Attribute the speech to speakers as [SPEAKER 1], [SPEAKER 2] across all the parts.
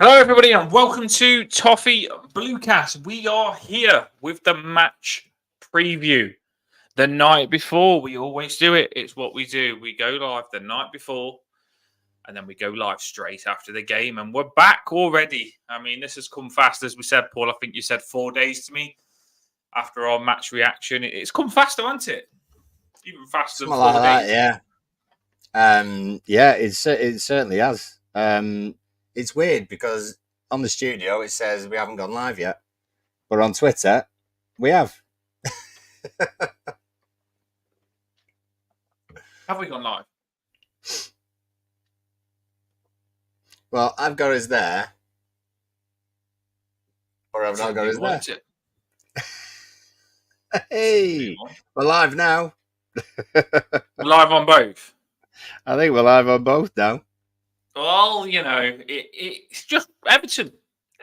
[SPEAKER 1] Hello, everybody, and welcome to TOFFEE BLUECAST. We are here with the match preview the night before. We always do it. It's what we do. We go live the night before, and then we go live straight after the game, and we're back already. I mean, this has come fast, as we said, Paul. I think you said 4 days to me after our match reaction. It's come faster, hasn't it? Even faster than
[SPEAKER 2] Something
[SPEAKER 1] 4
[SPEAKER 2] like
[SPEAKER 1] days.
[SPEAKER 2] that, yeah. It certainly has. It's weird because on the studio it says we haven't gone live yet, but on Twitter we have.
[SPEAKER 1] Have we gone live?
[SPEAKER 2] Well, I've got us there, or I've not got us there. Hey, we're live now.
[SPEAKER 1] We're live on both.
[SPEAKER 2] I think we're live on both now.
[SPEAKER 1] Well, you know, it's just Everton.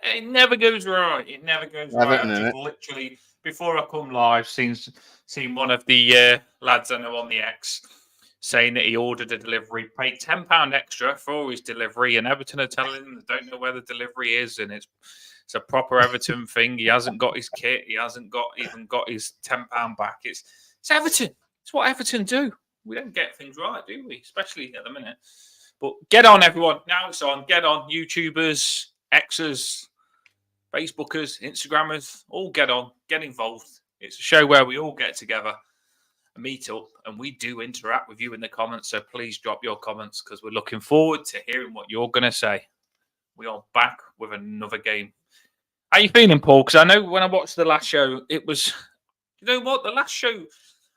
[SPEAKER 1] It never goes right. It never goes
[SPEAKER 2] Everton,
[SPEAKER 1] right. I've just literally, before I come live, seen one of the lads I know on the X saying that he ordered a delivery, paid £10 extra for his delivery, and Everton are telling him they don't know where the delivery is, and it's a proper Everton thing. He hasn't got his kit. He hasn't even got his £10 back. It's Everton. It's what Everton do. We don't get things right, do we? Especially at the minute. But get on, everyone. Now it's on. Get on. YouTubers, Xers, Facebookers, Instagrammers, all get on. Get involved. It's a show where we all get together and meet up, and we do interact with you in the comments. So please drop your comments because we're looking forward to hearing what you're going to say. We are back with another game. How are you feeling, Paul? Because I know when I watched the last show, it was, you know what? The last show,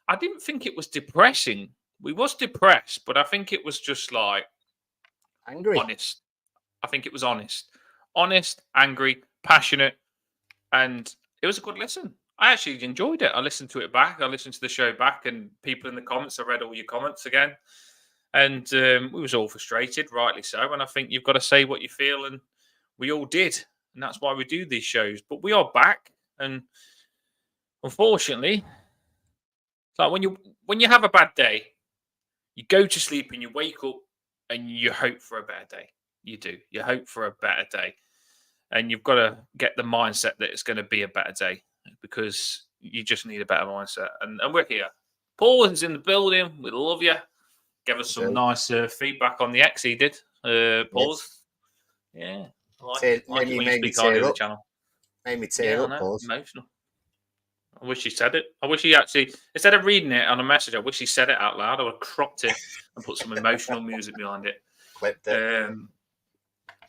[SPEAKER 1] I didn't think it was depressing. We was depressed, but I think it was just like,
[SPEAKER 2] angry.
[SPEAKER 1] Honest. I think it was honest. Honest, angry, passionate, and it was a good listen. I actually enjoyed it. I listened to it back. I listened to the show back, and people in the comments, I read all your comments again. And we was all frustrated, rightly so. And I think you've got to say what you feel, and we all did. And that's why we do these shows. But we are back, and unfortunately, it's like when you have a bad day, you go to sleep and you wake up and you hope for a better day. You do. You hope for a better day. And you've got to get the mindset that it's going to be a better day because you just need a better mindset. And we're here. Paul is in the building. We love you. Give us some nice feedback on the X he did. Paul. Yes. Yeah. Made me tear up. Channel.
[SPEAKER 2] Made me tear up, Paul.
[SPEAKER 1] Emotional. I wish he said it. I wish he actually, instead of reading it on a message, I wish he said it out loud. I would have cropped it and put some emotional music behind it.
[SPEAKER 2] Clipped it.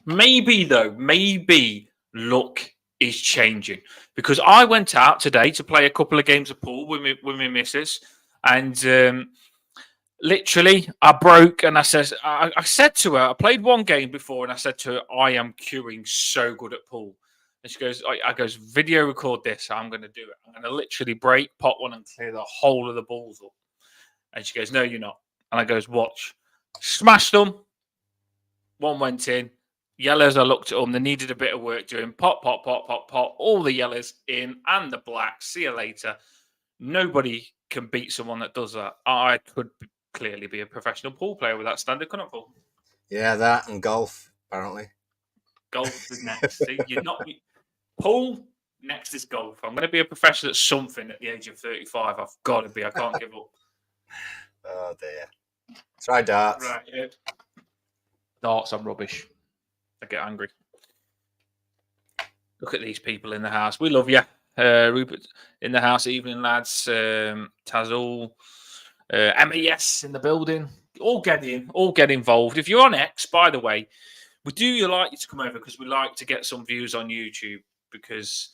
[SPEAKER 1] Maybe luck is changing because I went out today to play a couple of games of pool with my missus, and literally I broke, and I said to her, I played one game before, and I said to her, I am queuing so good at pool. And she goes, I goes, video record this. I'm going to do it. I'm going to literally break, pot one, and clear the whole of the balls up. And she goes, no, you're not. And I goes, watch. Smashed them. One went in. Yellows, I looked at them. They needed a bit of work doing. Pop, pop, pop, pop, pop. All the yellows in and the blacks. See you later. Nobody can beat someone that does that. I could clearly be a professional pool player with that standard, couldn't I, Paul?
[SPEAKER 2] Yeah, that and golf, apparently.
[SPEAKER 1] Golf is next. See, you're not... Pool, next is golf. I'm going to be a professional at something at the age of 35. I've got to be. I can't give up.
[SPEAKER 2] Oh, dear. Try darts.
[SPEAKER 1] Right, yeah. Darts, I'm rubbish. I get angry. Look at these people in the house. We love you. Rupert in the house. Evening, lads. Tazul. MES in the building. All get in. All get involved. If you're on X, by the way, we do like you to come over because we like to get some views on YouTube because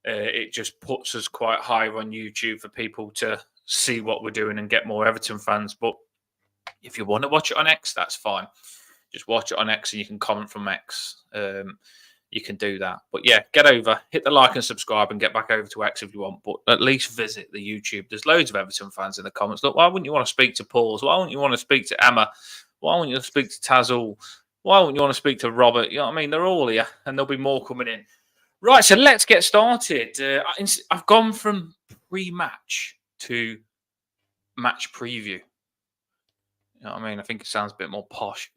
[SPEAKER 1] it just puts us quite high on YouTube for people to see what we're doing and get more Everton fans. But if you want to watch it on X, that's fine. Just watch it on X and you can comment from X. You can do that. But yeah, get over, hit the like and subscribe and get back over to X if you want. But at least visit the YouTube. There's loads of Everton fans in the comments. Look, why wouldn't you want to speak to Paul? Why wouldn't you want to speak to Emma? Why wouldn't you speak to Tazul? Why wouldn't you want to speak to Robert? You know what I mean? They're all here and there'll be more coming in. Right, so let's get started. I've gone from pre-match to match preview. You know what I mean? I think it sounds a bit more posh.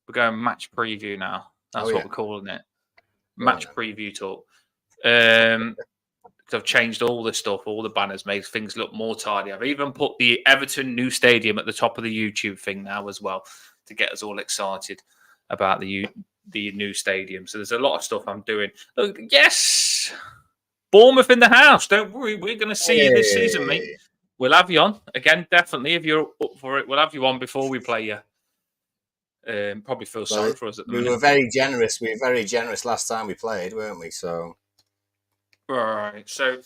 [SPEAKER 1] We're going match preview now. That's what we're calling it.
[SPEAKER 2] Very
[SPEAKER 1] Match
[SPEAKER 2] nice.
[SPEAKER 1] preview talk. I've changed all the stuff, all the banners, made things look more tidy. I've even put the Everton new stadium at the top of the YouTube thing now as well to get us all excited about the new stadium. So there's a lot of stuff I'm doing. Look, yes, Bournemouth in the house. Don't worry, we're going to see you this season, mate. We'll have you on again, definitely. If you're up for it, we'll have you on before we play you. Probably feel sorry for us at the minute.
[SPEAKER 2] We were very generous. We were very generous last time we played, weren't we? So,
[SPEAKER 1] right. So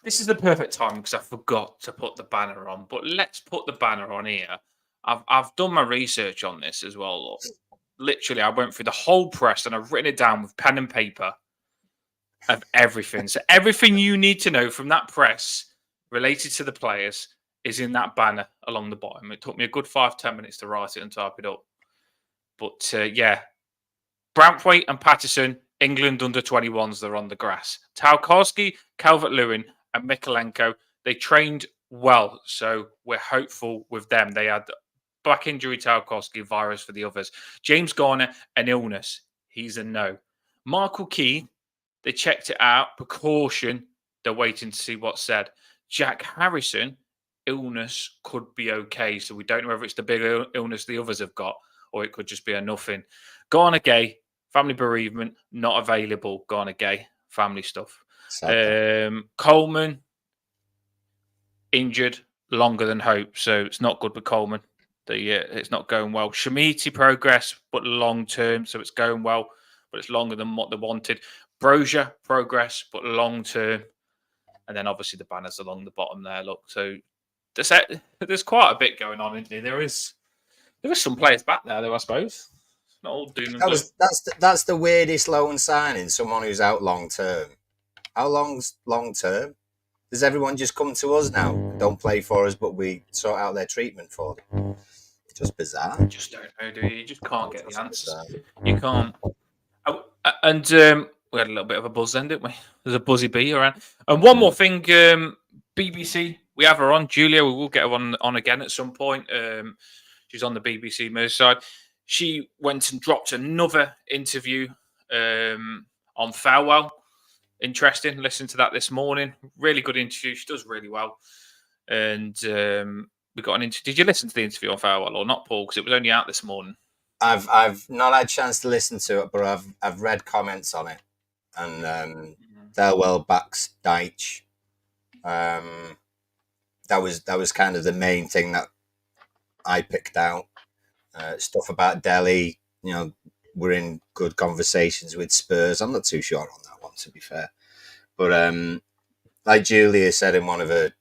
[SPEAKER 1] this is the perfect time because I forgot to put the banner on. But let's put the banner on here. I've done my research on this as well. Look. Literally, I went through the whole press and I've written it down with pen and paper of everything. So everything you need to know from that press related to the players is in that banner along the bottom. It took me a good 5-10 minutes to write it and type it up. But yeah, Branthwaite and Patterson, England under 21s, they're on the grass. Tarkowski, Calvert-Lewin and Mikolenko, they trained well. So we're hopeful with them. They had back injury, Tarkowski, virus for the others. James Garner, an illness. He's a no. Michael Keane, they checked it out. Precaution. They're waiting to see what's said. Jack Harrison, illness could be okay. So we don't know whether it's the big illness the others have got or it could just be a nothing. Garner Gay, family bereavement, not available. Garner Gay, family stuff. Coleman, injured longer than hope. So it's not good with Coleman. It's not going well. Shamiti progress, but long term. So it's going well, but it's longer than what they wanted. Brozier progress, but long term. And then obviously the banners along the bottom there. Look, so there's quite a bit going on, isn't there? There is some players back there, though, I suppose. It's not all doom and gloom.
[SPEAKER 2] That's the weirdest loan signing. Someone who's out long term. How long's long term? Does everyone just come to us now? Don't play for us, but we sort out their treatment for them. Just bizarre.
[SPEAKER 1] You just don't know, do you? You just can't get the answers. Bizarre. You can't. And we had a little bit of a buzz then, didn't we? There's a buzzy bee around. And one more thing, BBC, we have her on. Julia, we will get her on again at some point. She's on the BBC Merseyside. She went and dropped another interview on Farewell. Interesting. Listened to that this morning. Really good interview. She does really well. And we got an interview. Did you listen to the interview on Farewell or not, Paul? Because it was only out this morning.
[SPEAKER 2] I've not had a chance to listen to it, but I've read comments on it, and Farewell backs Deitch. That was kind of the main thing that I picked out. Stuff about Delhi, we're in good conversations with Spurs. I'm not too sure on that one, to be fair. But like Julia said in one of her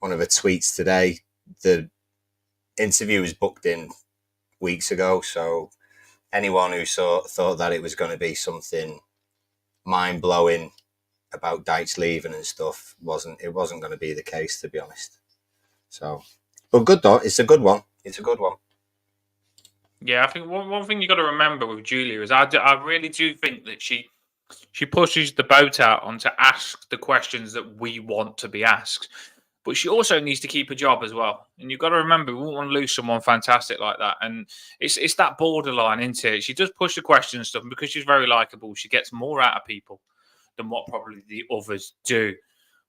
[SPEAKER 2] tweets today, the interview was booked in weeks ago. So anyone who thought that it was going to be something mind blowing about Deitch leaving and stuff wasn't going to be the case, to be honest. So, but good though. It's a good one.
[SPEAKER 1] Yeah, I think one thing you got to remember with Julia is I really do think that she pushes the boat out on to ask the questions that we want to be asked. But she also needs to keep a job as well. And you've got to remember, we won't want to lose someone fantastic like that. And it's that borderline, isn't it? She does push the question and stuff. And because she's very likable, she gets more out of people than what probably the others do.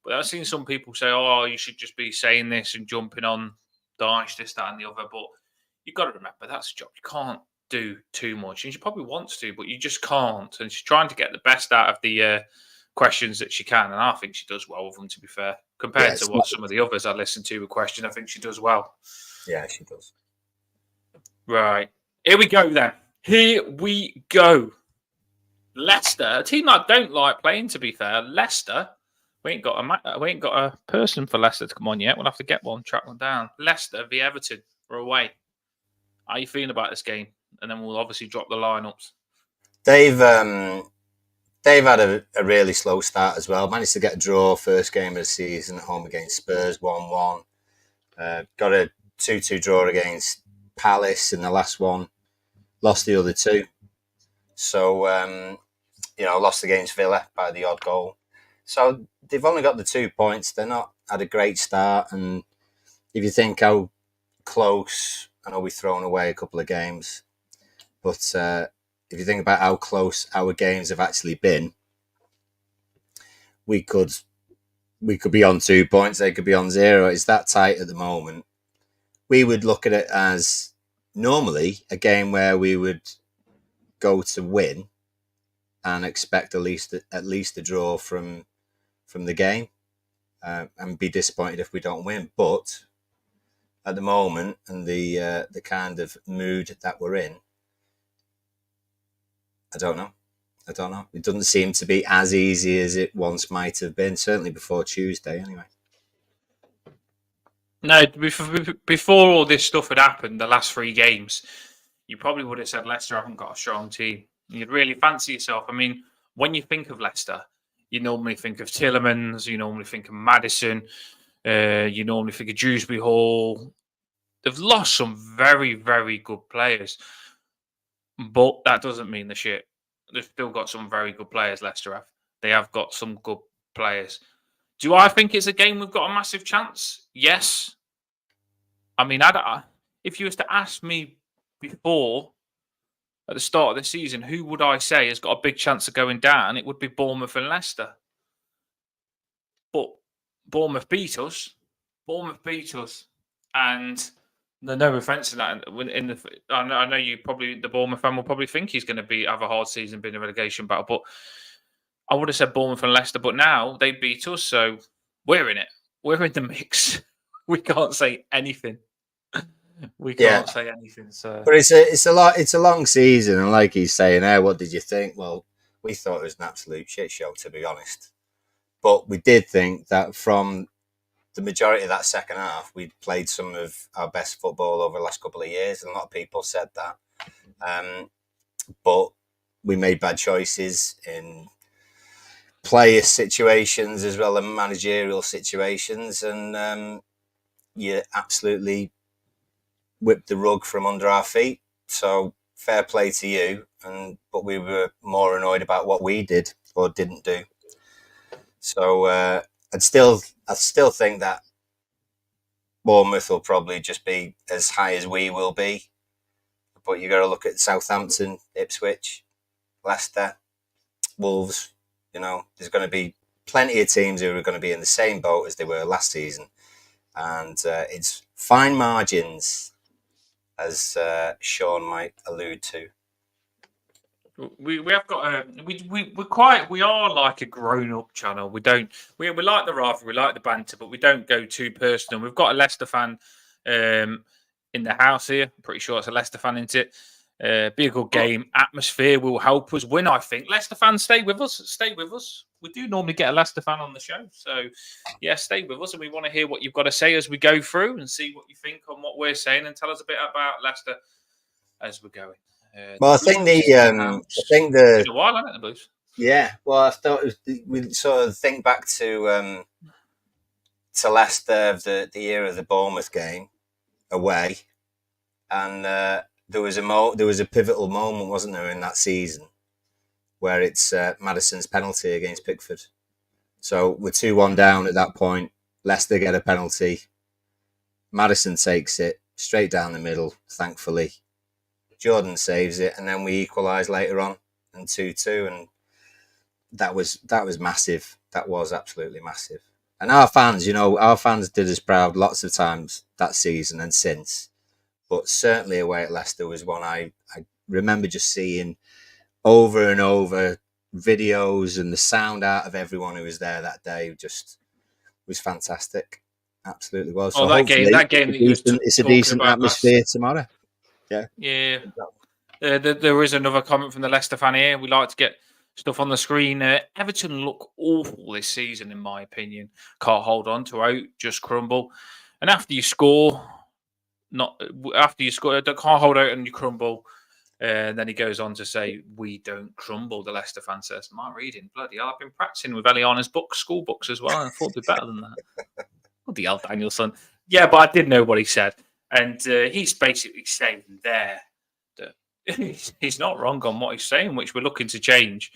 [SPEAKER 1] But I've seen some people say, oh, you should just be saying this and jumping on Daesh, this, that, and the other. But you've got to remember, that's a job. You can't do too much. And she probably wants to, but you just can't. And she's trying to get the best out of the questions that she can. And I think she does well with them, to be fair. Compared to what some of the others I listen to with question, I think she does well.
[SPEAKER 2] Yeah, she does.
[SPEAKER 1] Right. Here we go then. Here we go. Leicester, a team I don't like playing, to be fair. Leicester, we ain't got a person for Leicester to come on yet. We'll have to get one, track one down. Leicester v Everton, we're away. How are you feeling about this game? And then we'll obviously drop the lineups.
[SPEAKER 2] They've had a really slow start as well. Managed to get a draw first game of the season at home against Spurs, 1-1. Got a 2-2 draw against Palace in the last one. Lost the other two. So, lost against Villa by the odd goal. So they've only got the 2 points. They're not had a great start. And if you think how close, I know we've thrown away a couple of games, but if you think about how close our games have actually been, we could be on 2 points, they could be on 0. It's that tight at the moment. We would look at it as normally a game where we would go to win and expect at least a draw from the game, and be disappointed if we don't win. But at the moment, and the kind of mood that we're in, I don't know. It doesn't seem to be as easy as it once might have been, certainly before Tuesday anyway.
[SPEAKER 1] No, before all this stuff had happened, the last 3 games, you probably would have said Leicester haven't got a strong team. You'd really fancy yourself. I mean, when you think of Leicester, you normally think of Tielemans, you normally think of Maddison, you normally think of Dewsbury Hall. They've lost some very, very good players, but that doesn't mean the shit. They've still got some very good players, Leicester have. They have got some good players. Do I think it's a game we've got a massive chance? Yes. I mean, if you was to ask me before, at the start of the season, who would I say has got a big chance of going down? It would be Bournemouth and Leicester. But Bournemouth beat us. And no offence to that. I know you probably, the Bournemouth fan will probably think he's going to have a hard season, being a relegation battle. But I would have said Bournemouth and Leicester. But now they beat us, so we're in it. We're in the mix. We can't say anything. We can't say anything. So,
[SPEAKER 2] but it's a long season, and like he's saying, what did you think? Well, we thought it was an absolute shit show, to be honest. But we did think that from the majority of that second half, we'd played some of our best football over the last couple of years, and a lot of people said that. But we made bad choices in player situations as well as managerial situations, and you absolutely whipped the rug from under our feet. So fair play to you, but we were more annoyed about what we did or didn't do. So I still think that Bournemouth will probably just be as high as we will be. But you got to look at Southampton, Ipswich, Leicester, Wolves. There's going to be plenty of teams who are going to be in the same boat as they were last season, and it's fine margins, as Sean might allude to.
[SPEAKER 1] We have got we are like a grown up channel. We like the rivalry, we like the banter, but we don't go too personal. We've got a Leicester fan in the house here. I'm pretty sure it's a Leicester fan, isn't it? Be a good game. Atmosphere will help us win, I think. Leicester fans, stay with us. We do normally get a Leicester fan on the show, so yeah, stay with us, and we want to hear what you've got to say as we go through and see what you think on what we're saying, and tell us a bit about Leicester as we're going.
[SPEAKER 2] Well, I think
[SPEAKER 1] it's a while, hasn't it, the Blues?
[SPEAKER 2] Yeah, well, I thought we sort of think back to Leicester, the year of the Bournemouth game away, and there was a pivotal moment, wasn't there, in that season, where it's Maddison's penalty against Pickford. So we're 2-1 down at that point. Leicester get a penalty. Maddison takes it straight down the middle, thankfully. Jordan saves it, and then we equalise later on and 2-2, and that was massive. That was absolutely massive. And our fans did us proud lots of times that season and since. But certainly away at Leicester was one I remember just seeing over and over, videos, and the sound out of everyone who was there that day just was fantastic. Absolutely was. So
[SPEAKER 1] that game
[SPEAKER 2] it's a decent atmosphere tomorrow.
[SPEAKER 1] Yeah. There is another comment from the Leicester fan here. We like to get stuff on the screen. Everton look awful this season, in my opinion. Can't hold on to out, just crumble. And after you score, can't hold out and you crumble. And then he goes on to say, "We don't crumble." The Leicester fan says, "My reading, bloody hell! I've been practicing with Eliana's books, school books as well, and I thought it'd be better than that." Bloody hell, Danielson. Yeah, but I did know what he said. And he's basically saying there that he's not wrong on what he's saying, which we're looking to change.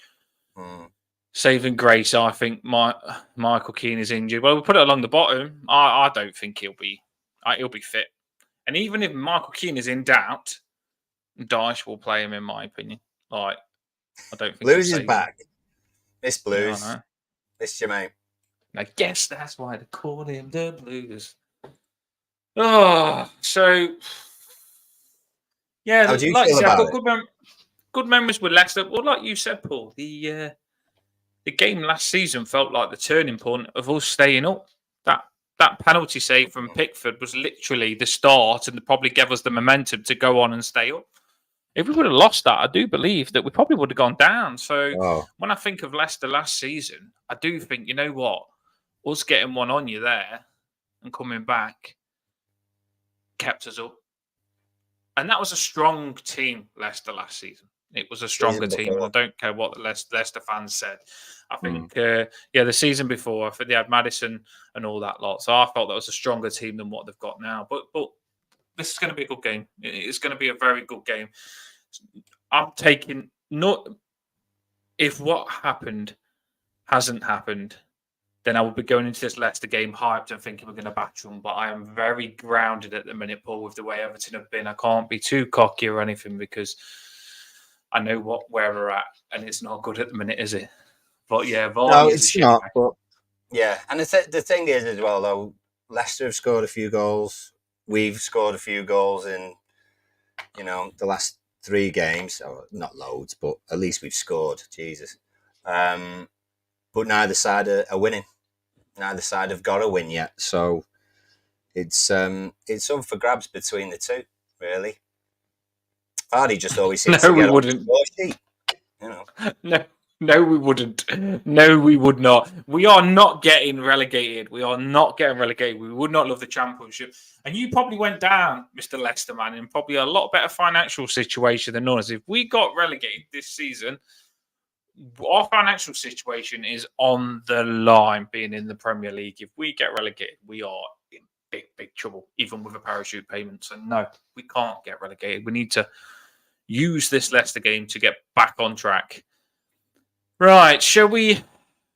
[SPEAKER 1] Saving grace, I think Michael Keane is injured. Well, we put it along the bottom. I don't think he'll be fit. And even if Michael Keane is in doubt, Dyche will play him, in my opinion. Like, I don't think
[SPEAKER 2] Blues
[SPEAKER 1] he'll
[SPEAKER 2] is
[SPEAKER 1] say
[SPEAKER 2] back. Miss
[SPEAKER 1] Yeah, I
[SPEAKER 2] Blues.
[SPEAKER 1] know.
[SPEAKER 2] Miss you, mate.
[SPEAKER 1] I guess that's why they call him the Blues. Oh, so yeah,
[SPEAKER 2] How do you
[SPEAKER 1] like I
[SPEAKER 2] feel
[SPEAKER 1] said, I've
[SPEAKER 2] about
[SPEAKER 1] got
[SPEAKER 2] it?
[SPEAKER 1] good memories with Leicester. Well, like you said, Paul, the game last season felt like the turning point of us staying up. That penalty save from Pickford was literally the start, and probably gave us the momentum to go on and stay up. If we would have lost that, I do believe that we probably would have gone down. So
[SPEAKER 2] Oh,
[SPEAKER 1] when I think of Leicester last season, I do think, you know what, us getting one on you there and coming back kept us up. And that was a strong team, Leicester, last season. It was a stronger
[SPEAKER 2] season
[SPEAKER 1] team, and I
[SPEAKER 2] before.
[SPEAKER 1] don't care what the Leicester fans said. I
[SPEAKER 2] Mm.
[SPEAKER 1] think, the season before, I think they had Maddison and all that lot. So I felt that was a stronger team than what they've got now. But this is going to be a good game. It's going to be a very good game. I'm taking not if what happened hasn't happened, then I will be going into this Leicester game hyped and thinking we're going to batch them. But I am very grounded at the minute, Paul, with the way Everton have been. I can't be too cocky or anything because I know where we're at, and it's not good at the minute, is it? But yeah,
[SPEAKER 2] No,
[SPEAKER 1] Vardy is a
[SPEAKER 2] it's
[SPEAKER 1] shit
[SPEAKER 2] not.
[SPEAKER 1] bag.
[SPEAKER 2] But yeah, and the thing is as well, though, Leicester have scored a few goals. We've scored a few goals in, the last 3 games. Or not loads, but at least we've scored. Jesus. But neither side are winning. Neither side have got a win yet. So it's up for grabs between the two, really. Vardy just always seems
[SPEAKER 1] No,
[SPEAKER 2] to
[SPEAKER 1] we
[SPEAKER 2] get on the
[SPEAKER 1] wouldn't.
[SPEAKER 2] score sheet. You know.
[SPEAKER 1] No, we wouldn't. No, we would not. We are not getting relegated. We are not getting relegated. We would not love the championship. And you probably went down, Mr. Leicester, man, in probably a lot better financial situation than us. If we got relegated this season, our financial situation is on the line being in the Premier League. If we get relegated, we are in big, big trouble, even with a parachute payment. So, no, we can't get relegated. We need to use this Leicester game to get back on track. Right, shall we?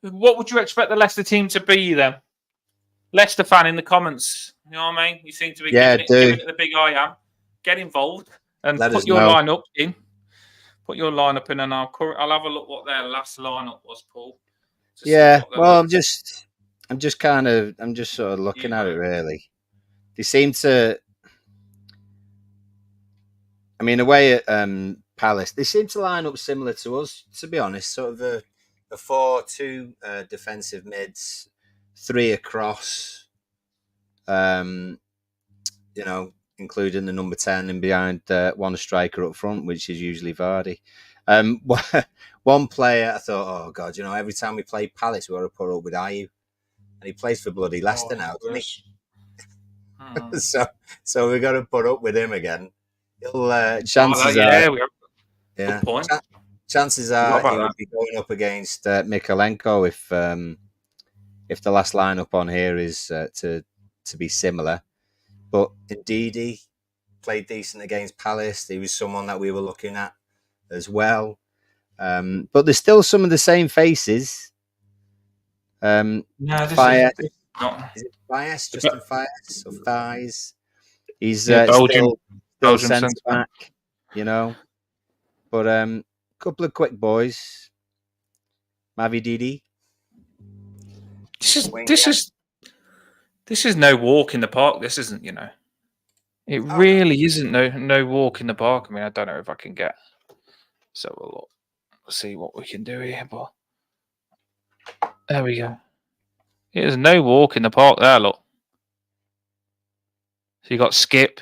[SPEAKER 1] What would you expect the Leicester team to be then? Leicester fan in the comments. You know what I mean? You seem to be
[SPEAKER 2] Yeah,
[SPEAKER 1] giving
[SPEAKER 2] do
[SPEAKER 1] it the big I am. Get involved and
[SPEAKER 2] let
[SPEAKER 1] put
[SPEAKER 2] us
[SPEAKER 1] your
[SPEAKER 2] know.
[SPEAKER 1] lineup in. Put your lineup in, and I'll have a look what their last lineup was, Paul. To see
[SPEAKER 2] Yeah,
[SPEAKER 1] what they
[SPEAKER 2] well,
[SPEAKER 1] look.
[SPEAKER 2] I'm just sort of looking at it.
[SPEAKER 1] Yeah.
[SPEAKER 2] Really, they seem to. I mean, away at Palace, they seem to line up similar to us. To be honest, sort of a 4-2 defensive mids, 3 across. Including the number 10 and behind one striker up front, which is usually Vardy. One player, I thought, oh God, every time we play Palace, we ought to put up with Ayew, and he plays for bloody Leicester now, doesn't he? So we got to put up with him again. Chances are,
[SPEAKER 1] We have
[SPEAKER 2] yeah,
[SPEAKER 1] good point.
[SPEAKER 2] chances
[SPEAKER 1] Forgot
[SPEAKER 2] are
[SPEAKER 1] about
[SPEAKER 2] he would
[SPEAKER 1] that.
[SPEAKER 2] be going up against Mikalenko if the last lineup on here is to be similar. But indeed, he played decent against Palace. He was someone that we were looking at as well. But there's still some of the same faces.
[SPEAKER 1] No,
[SPEAKER 2] Fire,
[SPEAKER 1] this is not.
[SPEAKER 2] is it Fias? Justin Fias or Thies? He's
[SPEAKER 1] Yeah,
[SPEAKER 2] still
[SPEAKER 1] Belgium
[SPEAKER 2] centre
[SPEAKER 1] centre back.
[SPEAKER 2] back, But couple of quick boys. Mavi Didi.
[SPEAKER 1] This is no walk in the park. This isn't, It
[SPEAKER 2] Oh, no.
[SPEAKER 1] really isn't no walk in the park. I mean, I don't know if I can get. So we'll see what we can do here, but there we go. It is no walk in the park there. Look, so you got Skip.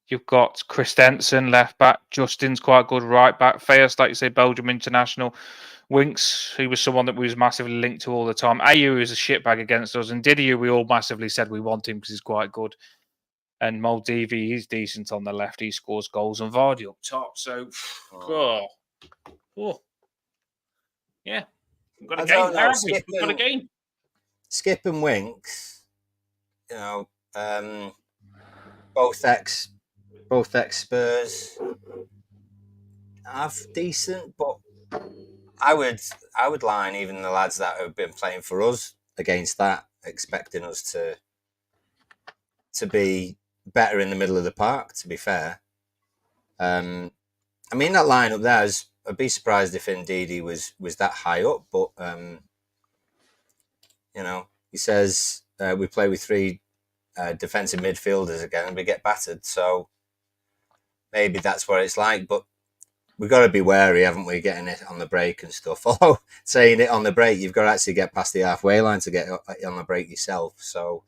[SPEAKER 1] You've got Christensen, left back. Justin's quite good, right back. Fayas, like you say, Belgium international. Winks, who was someone that we was massively linked to all the time. Ayew is a shitbag against us. And Didier, we all massively said we want him because he's quite good. And Moldivi, he's decent on the left. He scores goals. And Vardy up top. So, yeah. We've got a
[SPEAKER 2] I
[SPEAKER 1] game
[SPEAKER 2] don't
[SPEAKER 1] there,
[SPEAKER 2] know.
[SPEAKER 1] haven't we? We've got a game.
[SPEAKER 2] Skip and Winks, both ex Spurs, half decent, but I would line even the lads that have been playing for us against that, expecting us to be better in the middle of the park. To be fair, I mean, that lineup there is. I'd be surprised if indeed he was that high up, but you know, he says we play with three defensive midfielders again and we get battered. So maybe that's what it's like. But we've got to be wary, haven't we, getting it on the break and stuff. Although saying it on the break, you've got to actually get past the halfway line to get on the break yourself. So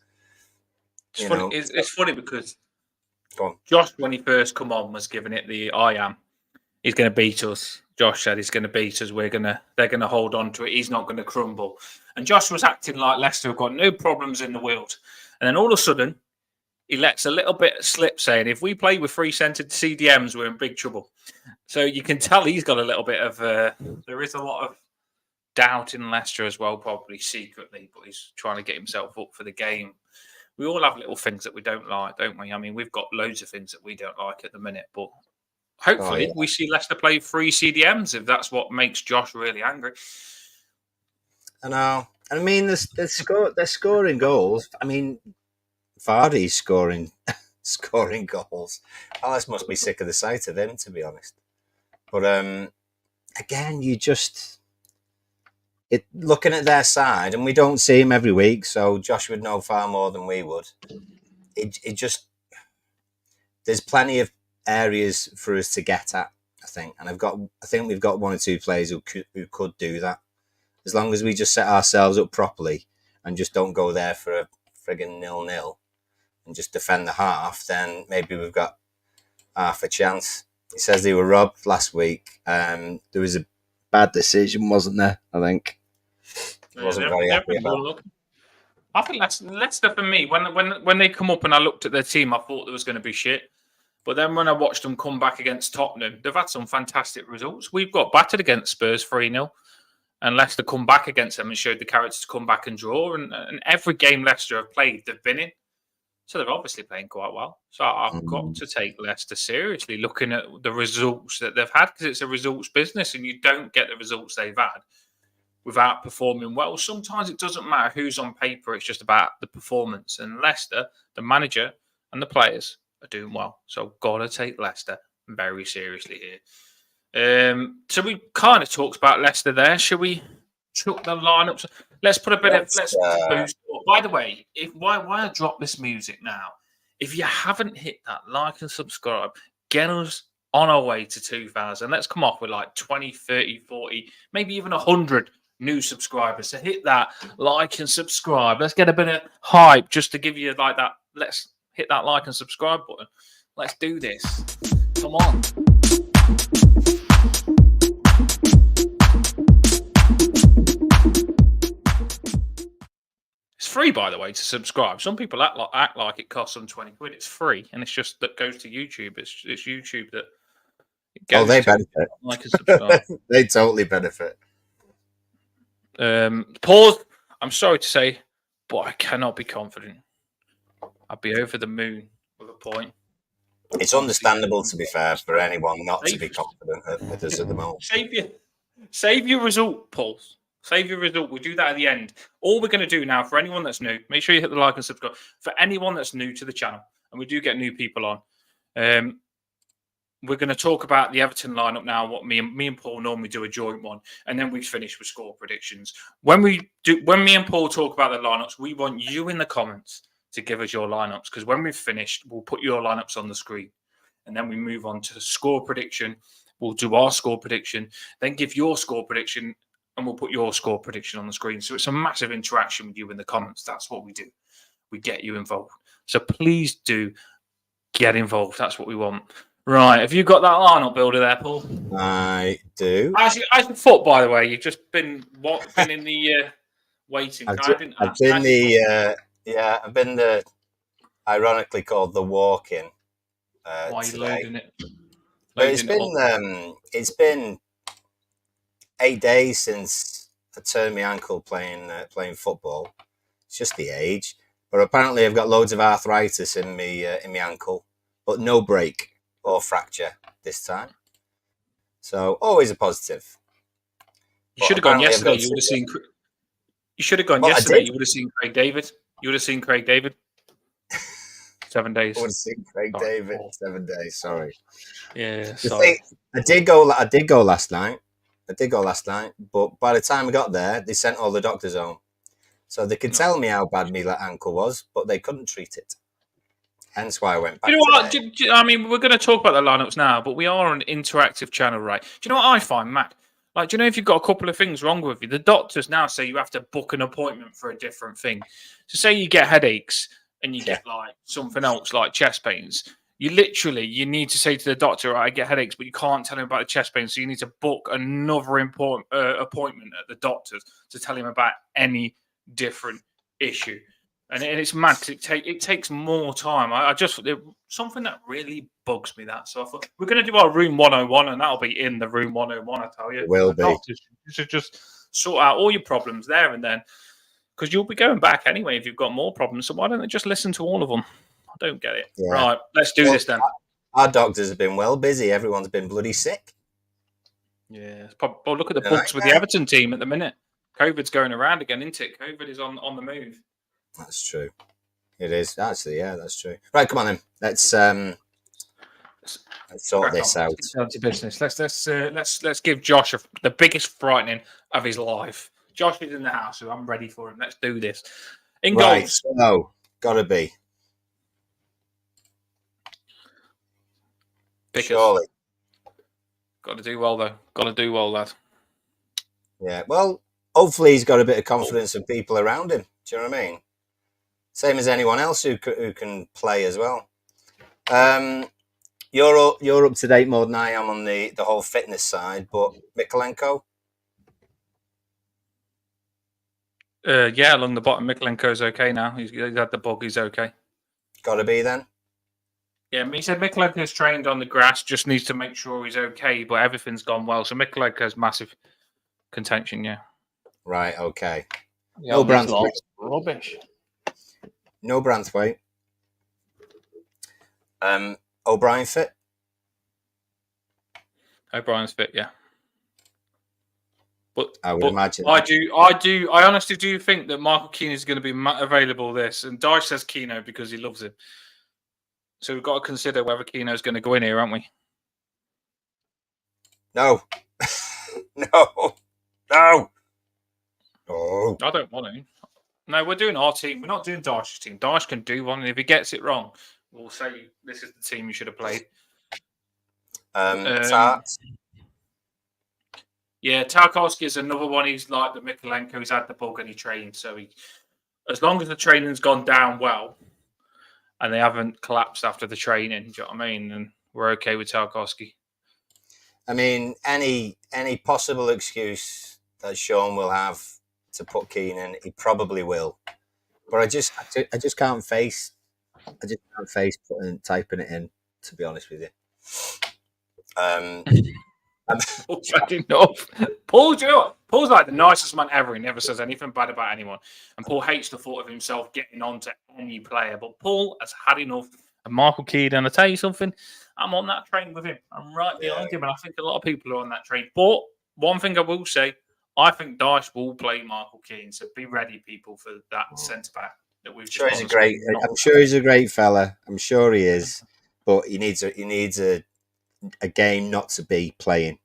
[SPEAKER 1] it's funny because
[SPEAKER 2] go on.
[SPEAKER 1] Josh, when he first come on, was giving it the I am. He's going to beat us. Josh said he's going to beat us. They're going to hold on to it. He's not going to crumble. And Josh was acting like Leicester have got no problems in the world. And then all of a sudden, he lets a little bit slip, saying, if we play with three-centred CDMs, we're in big trouble. So you can tell he's got a little bit of... there is a lot of doubt in Leicester as well, probably secretly, but he's trying to get himself up for the game. We all have little things that we don't like, don't we? I mean, we've got loads of things that we don't like at the minute, but hopefully we see Leicester play three CDMs if that's what makes Josh really angry.
[SPEAKER 2] I know. I mean, they're scoring goals. I mean, Vardy's scoring goals. Alice must be sick of the sight of him, to be honest. But again, looking at their side, and we don't see him every week, so Josh would know far more than we would. It just there's plenty of areas for us to get at, I think, and I think we've got one or two players who could do that, as long as we just set ourselves up properly and just don't go there for a friggin' 0-0 and just defend the half. Then maybe we've got half a chance. He says they were robbed last week. There was a bad decision, wasn't there? I think. Wasn't very happy about.
[SPEAKER 1] I think Leicester for me. When they come up and I looked at their team, I thought there was going to be shit. But then when I watched them come back against Tottenham, they've had some fantastic results. We've got battered against Spurs 3-0. And Leicester come back against them and showed the character to come back and draw. And every game Leicester have played, they've been in. So they're obviously playing quite well. So I've got to take Leicester seriously, looking at the results that they've had, because it's a results business and you don't get the results they've had without performing well. Sometimes it doesn't matter who's on paper. It's just about the performance. And Leicester, the manager and the players are doing well. So got to take Leicester very seriously here. So we kind of talked about Leicester there. Should we chuck the lineups? Let's put a bit of boost. By the way, why I drop this music now? If you haven't hit that like and subscribe, get us on our way to 2,000. Let's come off with like 20, 30, 40, maybe even 100 new subscribers. So hit that like and subscribe. Let's get a bit of hype just to give you like that. Let's hit that like and subscribe button. Let's do this. Come on. It's free, by the way, to subscribe. Some people act like it costs them 20 quid. It's free, and it's just that goes to YouTube. It's YouTube that goes
[SPEAKER 2] they benefit.
[SPEAKER 1] Like and subscribe.
[SPEAKER 2] They totally benefit.
[SPEAKER 1] Pause. I'm sorry to say, but I cannot be confident. I'd be over the moon with a point.
[SPEAKER 2] It's understandable, to be fair, for anyone not to be confident with us at the moment.
[SPEAKER 1] Save your result, Pulse. Save your result. We'll do that at the end. All we're going to do now, for anyone that's new, make sure you hit the like and subscribe. For anyone that's new to the channel, and we do get new people on, we're going to talk about the Everton lineup now, what me and Paul normally do a joint one, and then we finish with score predictions. When me and Paul talk about the lineups, we want you in the comments to give us your lineups, because when we've finished, we'll put your lineups on the screen, and then we move on to the score prediction. We'll do our score prediction, then give your score prediction, and we'll put your score prediction on the screen. So it's a massive interaction with you in the comments. That's what we do. We get you involved. So please do get involved. That's what we want. Right. Have you got that lineup builder there, Paul?
[SPEAKER 2] I do.
[SPEAKER 1] Actually, I thought, by the way, you've just been in the waiting.
[SPEAKER 2] I've been the ironically called the walk-in.
[SPEAKER 1] Why are you
[SPEAKER 2] today.
[SPEAKER 1] loading it?
[SPEAKER 2] But it's been 8 days since I turned my ankle playing football. It's just the age, but apparently I've got loads of arthritis in my ankle, but no break or fracture this time. So always a positive.
[SPEAKER 1] You should have gone yesterday. You would have seen. You should have gone yesterday. You would have seen Craig David. 7 days.
[SPEAKER 2] I want to see Craig
[SPEAKER 1] Sorry.
[SPEAKER 2] David 7 days. Sorry.
[SPEAKER 1] Yeah,
[SPEAKER 2] The
[SPEAKER 1] sorry.
[SPEAKER 2] thing, I did go last night. But by the time I got there, they sent all the doctors home, so they could tell me how bad my ankle was, but they couldn't treat it. Hence why I went back.
[SPEAKER 1] Do you know what? I mean, we're going to talk about the lineups now, but we are an interactive channel, right? Do you know what I find, Matt? Like, do you know if you've got a couple of things wrong with you, the doctors now say you have to book an appointment for a different thing. So, say you get headaches and you get like something else, like chest pains. You need to say to the doctor, I get headaches, but you can't tell him about the chest pain. So you need to book another important appointment at the doctor's to tell him about any different issue. And it's mad because it takes more time. I just something that really bugs me. That so I thought we're going to do our room 101, and that'll be in the room 101. I tell you,
[SPEAKER 2] it will be.
[SPEAKER 1] Doctors, you should just sort out all your problems there and then, because you'll be going back anyway if you've got more problems. So why don't they just listen to all of them? I don't get it. Yeah. Right, let's do this then.
[SPEAKER 2] Our doctors have been well busy. Everyone's been bloody sick.
[SPEAKER 1] Yeah. Well, look at the books with the Everton team at the minute. COVID's going around again, isn't it? COVID is on the move.
[SPEAKER 2] That's true. It is actually, yeah, that's true. Right, come on then. Let's sort this out.
[SPEAKER 1] Down to business. Let's give Josh the biggest frightening of his life. Josh is in the house, so I'm ready for him. Let's do this. In goals.
[SPEAKER 2] No, gotta be.
[SPEAKER 1] Pickers.
[SPEAKER 2] Surely.
[SPEAKER 1] Got to do well though. Got to do well, lad.
[SPEAKER 2] Yeah. Well, hopefully he's got a bit of confidence of people around him. Do you know what I mean? Same as anyone else who can play as well. You're up to date more than I am on the whole fitness side, but Mikolenko?
[SPEAKER 1] Yeah, along the bottom, Mikolenko's okay now. He's had the bug. He's okay.
[SPEAKER 2] Got to be then.
[SPEAKER 1] Yeah, he said Mikolenko's trained on the grass. Just needs to make sure he's okay, but everything's gone well. So Mikolenko's massive contention. Yeah.
[SPEAKER 2] Right. Okay.
[SPEAKER 1] Yeah, no Branthwaite. Rubbish.
[SPEAKER 2] No Branthwaite. O'Brien fit?
[SPEAKER 1] O'Brien's fit, yeah. But
[SPEAKER 2] I would imagine.
[SPEAKER 1] I honestly do think that Michael Keane is going to be available this. And Dyche says Keno because he loves him. So we've got to consider whether Keno's going to go in here, aren't we?
[SPEAKER 2] No. No. No. Oh.
[SPEAKER 1] I don't want to. No, we're doing our team. We're not doing Dyche's team. Dyche can do one, and if he gets it wrong, we'll say this is the team you should have played. Yeah, Tarkowski is another one. He's like the Mikolenko. He's had the bug and he trained. So as long as the training's gone down well, and they haven't collapsed after the training, do you know what I mean? And we're okay with Tarkowski.
[SPEAKER 2] I mean, any possible excuse that Sean will have to put Keane in, he probably will. But I just can't face typing it in, to be honest with you.
[SPEAKER 1] Paul's like the nicest man ever. He never says anything bad about anyone. And Paul hates the thought of himself getting on to any player. But Paul has had enough. And Michael Keane, and I tell you something, I'm on that train with him. I'm right behind him. And I think a lot of people are on that train. But one thing I will say, I think Dyche will play Michael Keane. So be ready, people, for that centre-back. I'm sure
[SPEAKER 2] he's a great fella. I'm sure he is. But he needs a game not to be playing.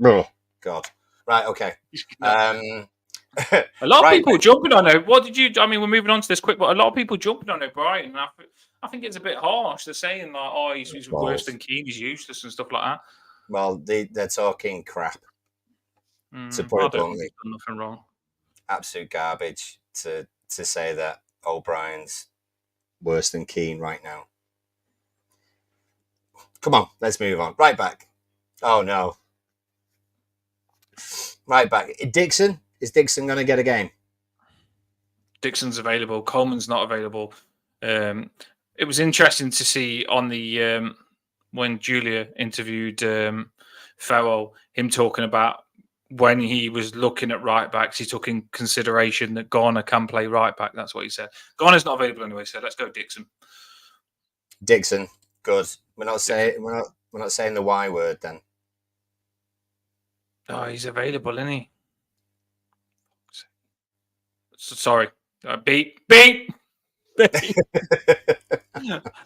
[SPEAKER 2] Oh, God. Right, okay.
[SPEAKER 1] A lot of people jumping on it. What did you... I mean, we're moving on to this quick, but a lot of people jumping on O'Brien. I think it's a bit harsh. They're saying, like, oh, he's worse than Keane. He's useless and stuff like that.
[SPEAKER 2] Well, they're talking crap. To put it bluntly.
[SPEAKER 1] He's done nothing wrong.
[SPEAKER 2] Absolute garbage to say that O'Brien's worse than Keane right now. Come on, let's move on. Right back. Oh, no. Right back. Dixon? Is Dixon going to get a game?
[SPEAKER 1] Dixon's available. Coleman's not available. It was interesting to see on the when Julia interviewed Farrell, him talking about when he was looking at right backs, he took in consideration that Garner can play right back. That's what he said. Garner's not available anyway, so let's go Dixon.
[SPEAKER 2] Dixon, good. We're not saying the Y word then.
[SPEAKER 1] Oh, he's available, isn't he? Sorry. Beep.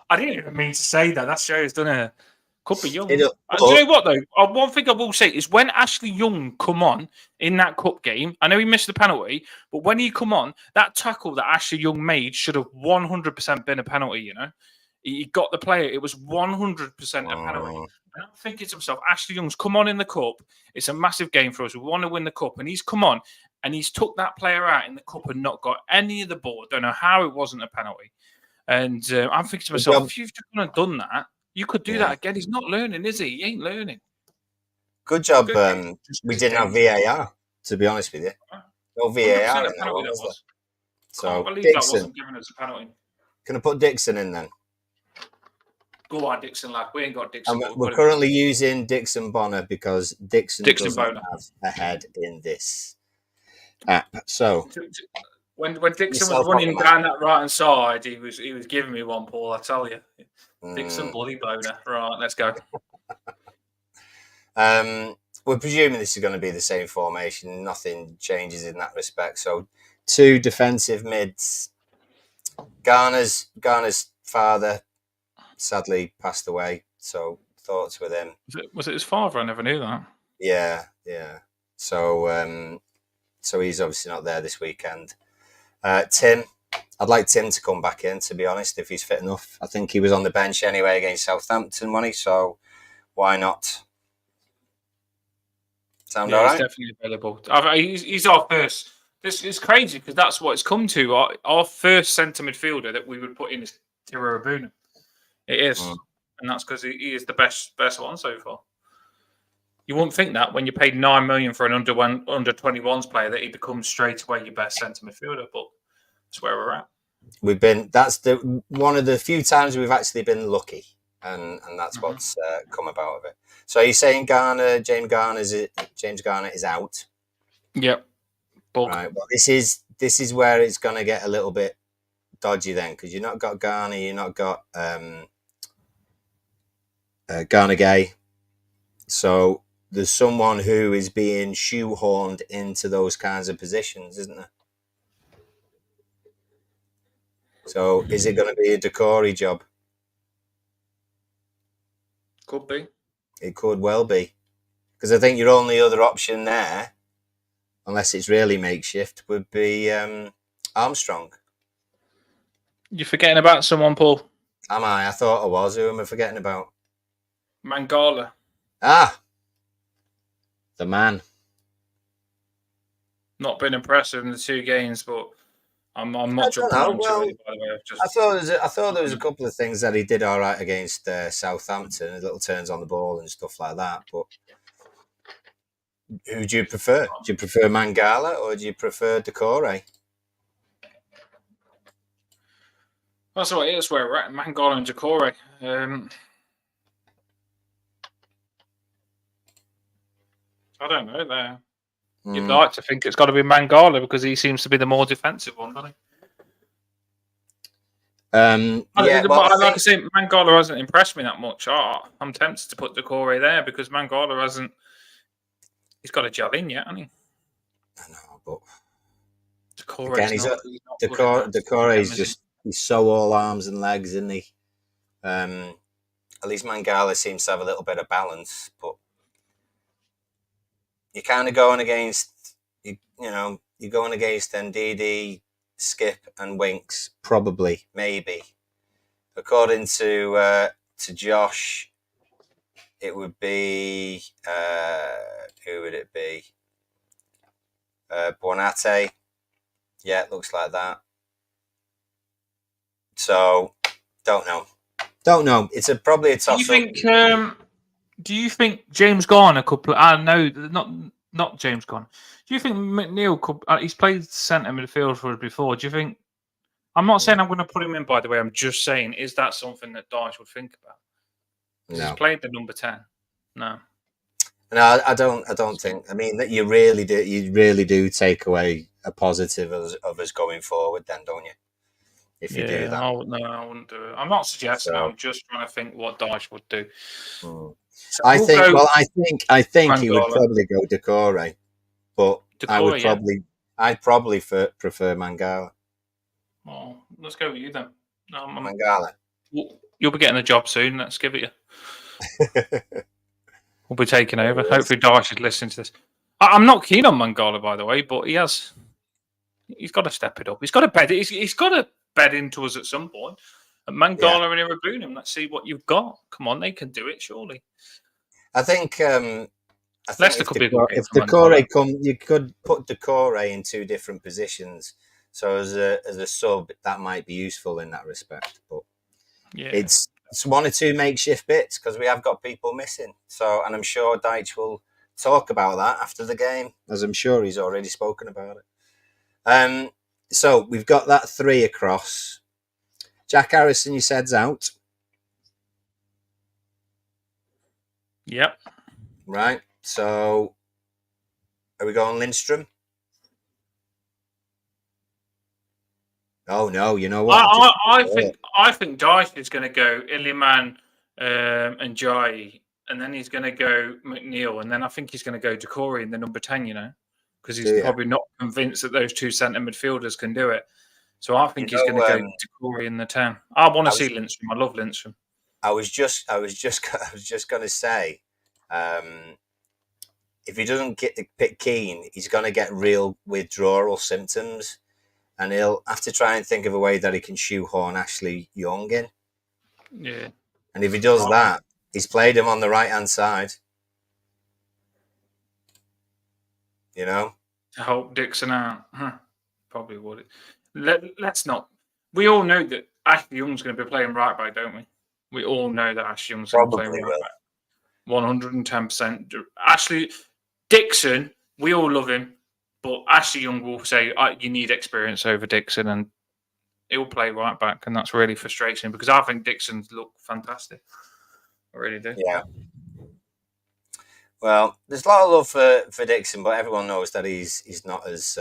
[SPEAKER 1] I didn't even mean to say that. That show's done a could be Young. Do
[SPEAKER 2] It'll-
[SPEAKER 1] you know what though? One thing I will say is when Ashley Young come on in that cup game, I know he missed the penalty, but when he come on, that tackle that Ashley Young made should have 100% been a penalty. You know, he got the player. It was 100% a penalty. And I'm thinking to myself, Ashley Young's come on in the cup. It's a massive game for us. We want to win the cup, and he's come on and he's took that player out in the cup and not got any of the ball. Don't know how it wasn't a penalty. And I'm thinking to myself, if you've just gone and done that, you could do that again. He's not learning, is he? He ain't learning.
[SPEAKER 2] Good job. We didn't have VAR, to be honest with you. No VAR in that one, was there?
[SPEAKER 1] So I believe
[SPEAKER 2] Dixon.
[SPEAKER 1] that wasn't given as a penalty.
[SPEAKER 2] Can I put Dixon in then?
[SPEAKER 1] Go on, Dixon, lad. We ain't got Dixon.
[SPEAKER 2] We're currently using Dixon Bonner because Dixon doesn't
[SPEAKER 1] Bonner
[SPEAKER 2] have a head in this app. So
[SPEAKER 1] when Dixon was running down that right hand side, he was giving me one, Paul. I tell you, Dixon bloody Bonner. Right, let's go.
[SPEAKER 2] We're presuming this is going to be the same formation. Nothing changes in that respect. So 2 defensive mids. Garner's father sadly passed away. So thoughts with him.
[SPEAKER 1] Was it his father? I never knew that.
[SPEAKER 2] Yeah. So he's obviously not there this weekend. Tim, I'd like Tim to come back in, to be honest, if he's fit enough. I think he was on the bench anyway against Southampton, wasn't he? So why not? Sound all right?
[SPEAKER 1] He's definitely available. He's our first. This is crazy because that's what it's come to. Our first centre midfielder that we would put in is Tiro Abuna. It is. And that's because he is the best one so far. You wouldn't think that when you paid $9 million for an under 21s player that he becomes straight away your best centre midfielder, but that's where we're at.
[SPEAKER 2] That's one of the few times we've actually been lucky, and that's what's come about of it. So you're saying James Garner is out?
[SPEAKER 1] Yep.
[SPEAKER 2] Right. Well, this is where it's going to get a little bit dodgy then, because you've not got Garner, you've not got Garner Gay. So there's someone who is being shoehorned into those kinds of positions, isn't there? So is it going to be a Decore job?
[SPEAKER 1] Could be.
[SPEAKER 2] It could well be. Because I think your only other option there, unless it's really makeshift, would be Armstrong.
[SPEAKER 1] You're forgetting about someone, Paul.
[SPEAKER 2] Am I? I thought I was. Who am I forgetting about?
[SPEAKER 1] Mangala.
[SPEAKER 2] The man.
[SPEAKER 1] Not been impressive in the 2 games, but I'm not jumping on really, by the way.
[SPEAKER 2] I thought there was a couple of things that he did all right against Southampton, little turns on the ball and stuff like that. But who do you prefer? Do you prefer Mangala or do you prefer Decore?
[SPEAKER 1] That's what it is. Where we're at, Mangala and Decore. I don't know there. You'd like to think it's got to be Mangala because he seems to be the more defensive one, doesn't he? Like I say, Mangala hasn't impressed me that much. I'm tempted to put Decore there because Mangala hasn't. He's got a job in yet, hasn't he?
[SPEAKER 2] I know, but
[SPEAKER 1] Decore
[SPEAKER 2] is just he's so all arms and legs, isn't he? At least Mangala seems to have a little bit of balance, but you're kind of going against you're going against Ndidi, Skip, and Winks, probably, maybe. According to Josh, it would be who would it be? Buonate. Yeah, it looks like that. So, don't know. It's probably a toss up.
[SPEAKER 1] Do you think James Garner could play? No, not James Garner. Do you think McNeil could? He's played centre midfield for us before. Do you think? I'm not saying I'm going to put him in. By the way, I'm just saying, is that something that Dyche would think about?
[SPEAKER 2] No.
[SPEAKER 1] He's played the number 10. No,
[SPEAKER 2] I don't think. I mean, that you really do take away a positive of us going forward. Then, don't you? If you do that,
[SPEAKER 1] I wouldn't do it. I'm not suggesting. I'm just trying to think what Dyche would do.
[SPEAKER 2] So I think he would probably go Decore, but I'd probably prefer Mangala.
[SPEAKER 1] Well, let's go with you then.
[SPEAKER 2] Mangala.
[SPEAKER 1] You'll be getting a job soon. Let's give it you. We'll be taking over. Hopefully, Dyche is listening to this. I'm not keen on Mangala, by the way, but he's got to step it up. He's got to bed. He's got to bed into us at some point. And Mangala and Irabunum, let's see what you've got. Come on, they can do it, surely.
[SPEAKER 2] I think
[SPEAKER 1] Leicester could be a good game
[SPEAKER 2] if
[SPEAKER 1] for
[SPEAKER 2] Decore you could put Decore in 2 different positions. So as a sub, that might be useful in that respect. But it's 1 or 2 makeshift bits because we have got people missing. So, and I'm sure Dyche will talk about that after the game, as I'm sure he's already spoken about it. So we've got that 3 across. Jack Harrison, you said's out.
[SPEAKER 1] Yep.
[SPEAKER 2] Right. So are we going Lindstrom? Oh no! You know what?
[SPEAKER 1] I think Dyche is going to go Iliman and Jai, and then he's going to go McNeil, and then I think he's going to go Decore in the number 10. You know, because he's probably not convinced that those 2 centre midfielders can do it. So I think he's going to go Decore in the 10. I want to see Lindstrom. I love Lindstrom. I was just
[SPEAKER 2] going to say, if he doesn't pick Keane, he's going to get real withdrawal symptoms. And he'll have to try and think of a way that he can shoehorn Ashley Young in.
[SPEAKER 1] Yeah.
[SPEAKER 2] And if he does that, he's played him on the right-hand side. You know?
[SPEAKER 1] To help Dixon out. Probably would. Let's not. We all know that Ashley Young's going to be playing right back, don't we? We all know that Ashley Young's going to be playing right back. 110%. Ashley Dixon, we all love him. But Ashley Young will say, you need experience over Dixon, and he'll play right back. And that's really frustrating because I think Dixon's look fantastic. I really do.
[SPEAKER 2] Yeah. Well, there's a lot of love for Dixon, but everyone knows that he's not as...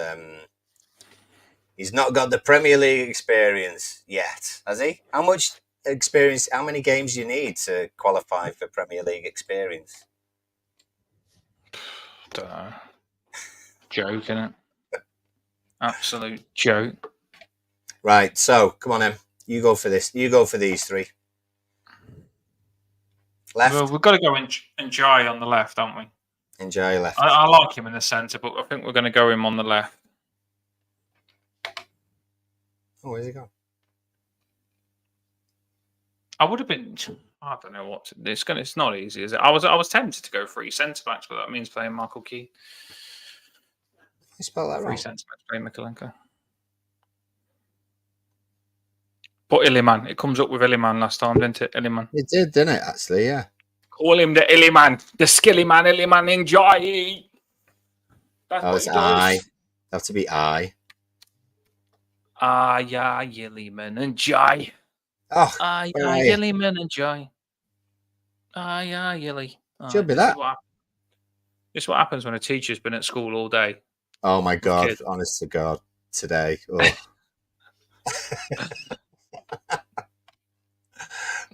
[SPEAKER 2] he's not got the Premier League experience yet, has he? How much experience, how many games do you need to qualify for Premier League experience?
[SPEAKER 1] Don't know. Joke, innit? Absolute joke.
[SPEAKER 2] Right, so come on, Em. You go for this. You go for these 3. Left.
[SPEAKER 1] Well, we've got to go in Jai on the left, haven't we?
[SPEAKER 2] In Jai left.
[SPEAKER 1] I like him in the centre, but I think we're going to go him on the left.
[SPEAKER 2] Oh, where's he gone?
[SPEAKER 1] I would have been. I don't know what. It's not easy, is it? I was tempted to go 3 centre backs, but that means playing Michael Keane.
[SPEAKER 2] You spelled that
[SPEAKER 1] 3
[SPEAKER 2] wrong.
[SPEAKER 1] centre backs playing Mikalenko. But Iliman, it comes up with Iliman last time, didn't it? Iliman.
[SPEAKER 2] It did, didn't it? Actually, yeah.
[SPEAKER 1] Call him the Iliman, the skilly man, Iliman in Jai.
[SPEAKER 2] It's I. Have to be I.
[SPEAKER 1] Yeah, Iliman and Jai.
[SPEAKER 2] Oh,
[SPEAKER 1] yeah, Iliman and Jai. Yeah, Yilly.
[SPEAKER 2] Should be that.
[SPEAKER 1] This is what happens when a teacher's been at school all day.
[SPEAKER 2] Oh my God! Honest to God, today. Oh,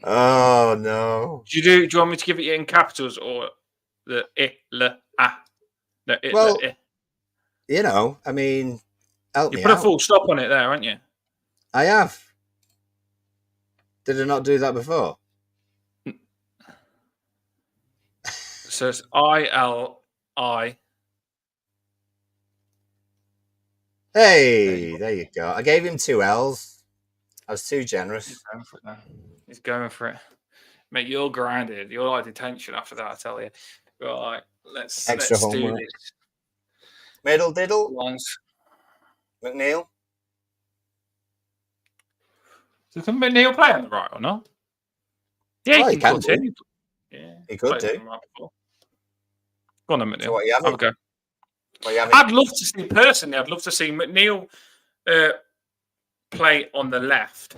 [SPEAKER 2] oh no!
[SPEAKER 1] Do you want me to give it in capitals or the I?
[SPEAKER 2] Well, you know, I mean, help me
[SPEAKER 1] You put
[SPEAKER 2] out.
[SPEAKER 1] a full stop on it there, haven't you?
[SPEAKER 2] I have. Did I not do that before?
[SPEAKER 1] So it's ILI.
[SPEAKER 2] Hey, there you go. I gave him 2 L's. I was too generous.
[SPEAKER 1] He's going for it then. He's going for it. Mate, you're grounded. You're like detention after that, I tell you. Right, let's do this.
[SPEAKER 2] Middle diddle.
[SPEAKER 1] Lines.
[SPEAKER 2] McNeil.
[SPEAKER 1] Does McNeil play on the right or not? Yeah,
[SPEAKER 2] he can do.
[SPEAKER 1] Yeah,
[SPEAKER 2] he could do.
[SPEAKER 1] Right. Go on, then, McNeil.
[SPEAKER 2] So what are you having?
[SPEAKER 1] Have a go. I'd love to see McNeil play on the left,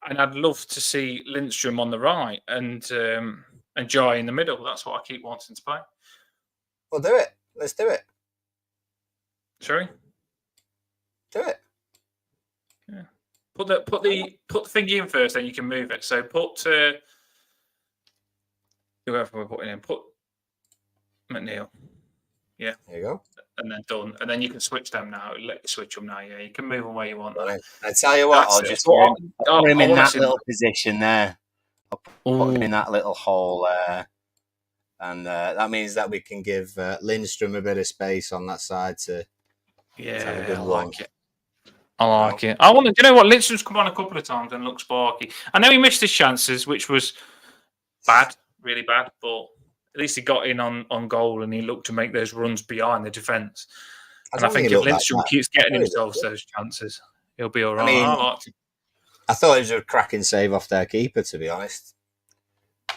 [SPEAKER 1] and I'd love to see Lindstrom on the right, and Jai in the middle. That's what I keep wanting to play.
[SPEAKER 2] We'll do it. Let's do it.
[SPEAKER 1] Sorry?
[SPEAKER 2] Do it.
[SPEAKER 1] Yeah. Put the thingy in first, then you can move it. So put whoever we're putting in. Put McNeil. Yeah.
[SPEAKER 2] There you go.
[SPEAKER 1] and then done. And then you can switch them now. Let you switch them now. Yeah, you can move them where you want. Now.
[SPEAKER 2] I tell you what,
[SPEAKER 1] That's
[SPEAKER 2] I'll
[SPEAKER 1] it.
[SPEAKER 2] just
[SPEAKER 1] So
[SPEAKER 2] put him in
[SPEAKER 1] wanna
[SPEAKER 2] that
[SPEAKER 1] see
[SPEAKER 2] little position there. I'll put him in
[SPEAKER 1] Ooh.
[SPEAKER 2] that little hole there. And that means that we can give Lindstrom a bit of space on that side to have a good run.
[SPEAKER 1] Like it. I like it. I want to. Do you know what? Lindstrom's come on a couple of times and looked sparky. I know he missed his chances, which was bad, really bad, but at least he got in on goal and he looked to make those runs behind the defence. And I think if Lindstrom keeps getting himself those chances, he'll be all right. I liked him.
[SPEAKER 2] I thought it was a cracking save off their keeper, to be honest.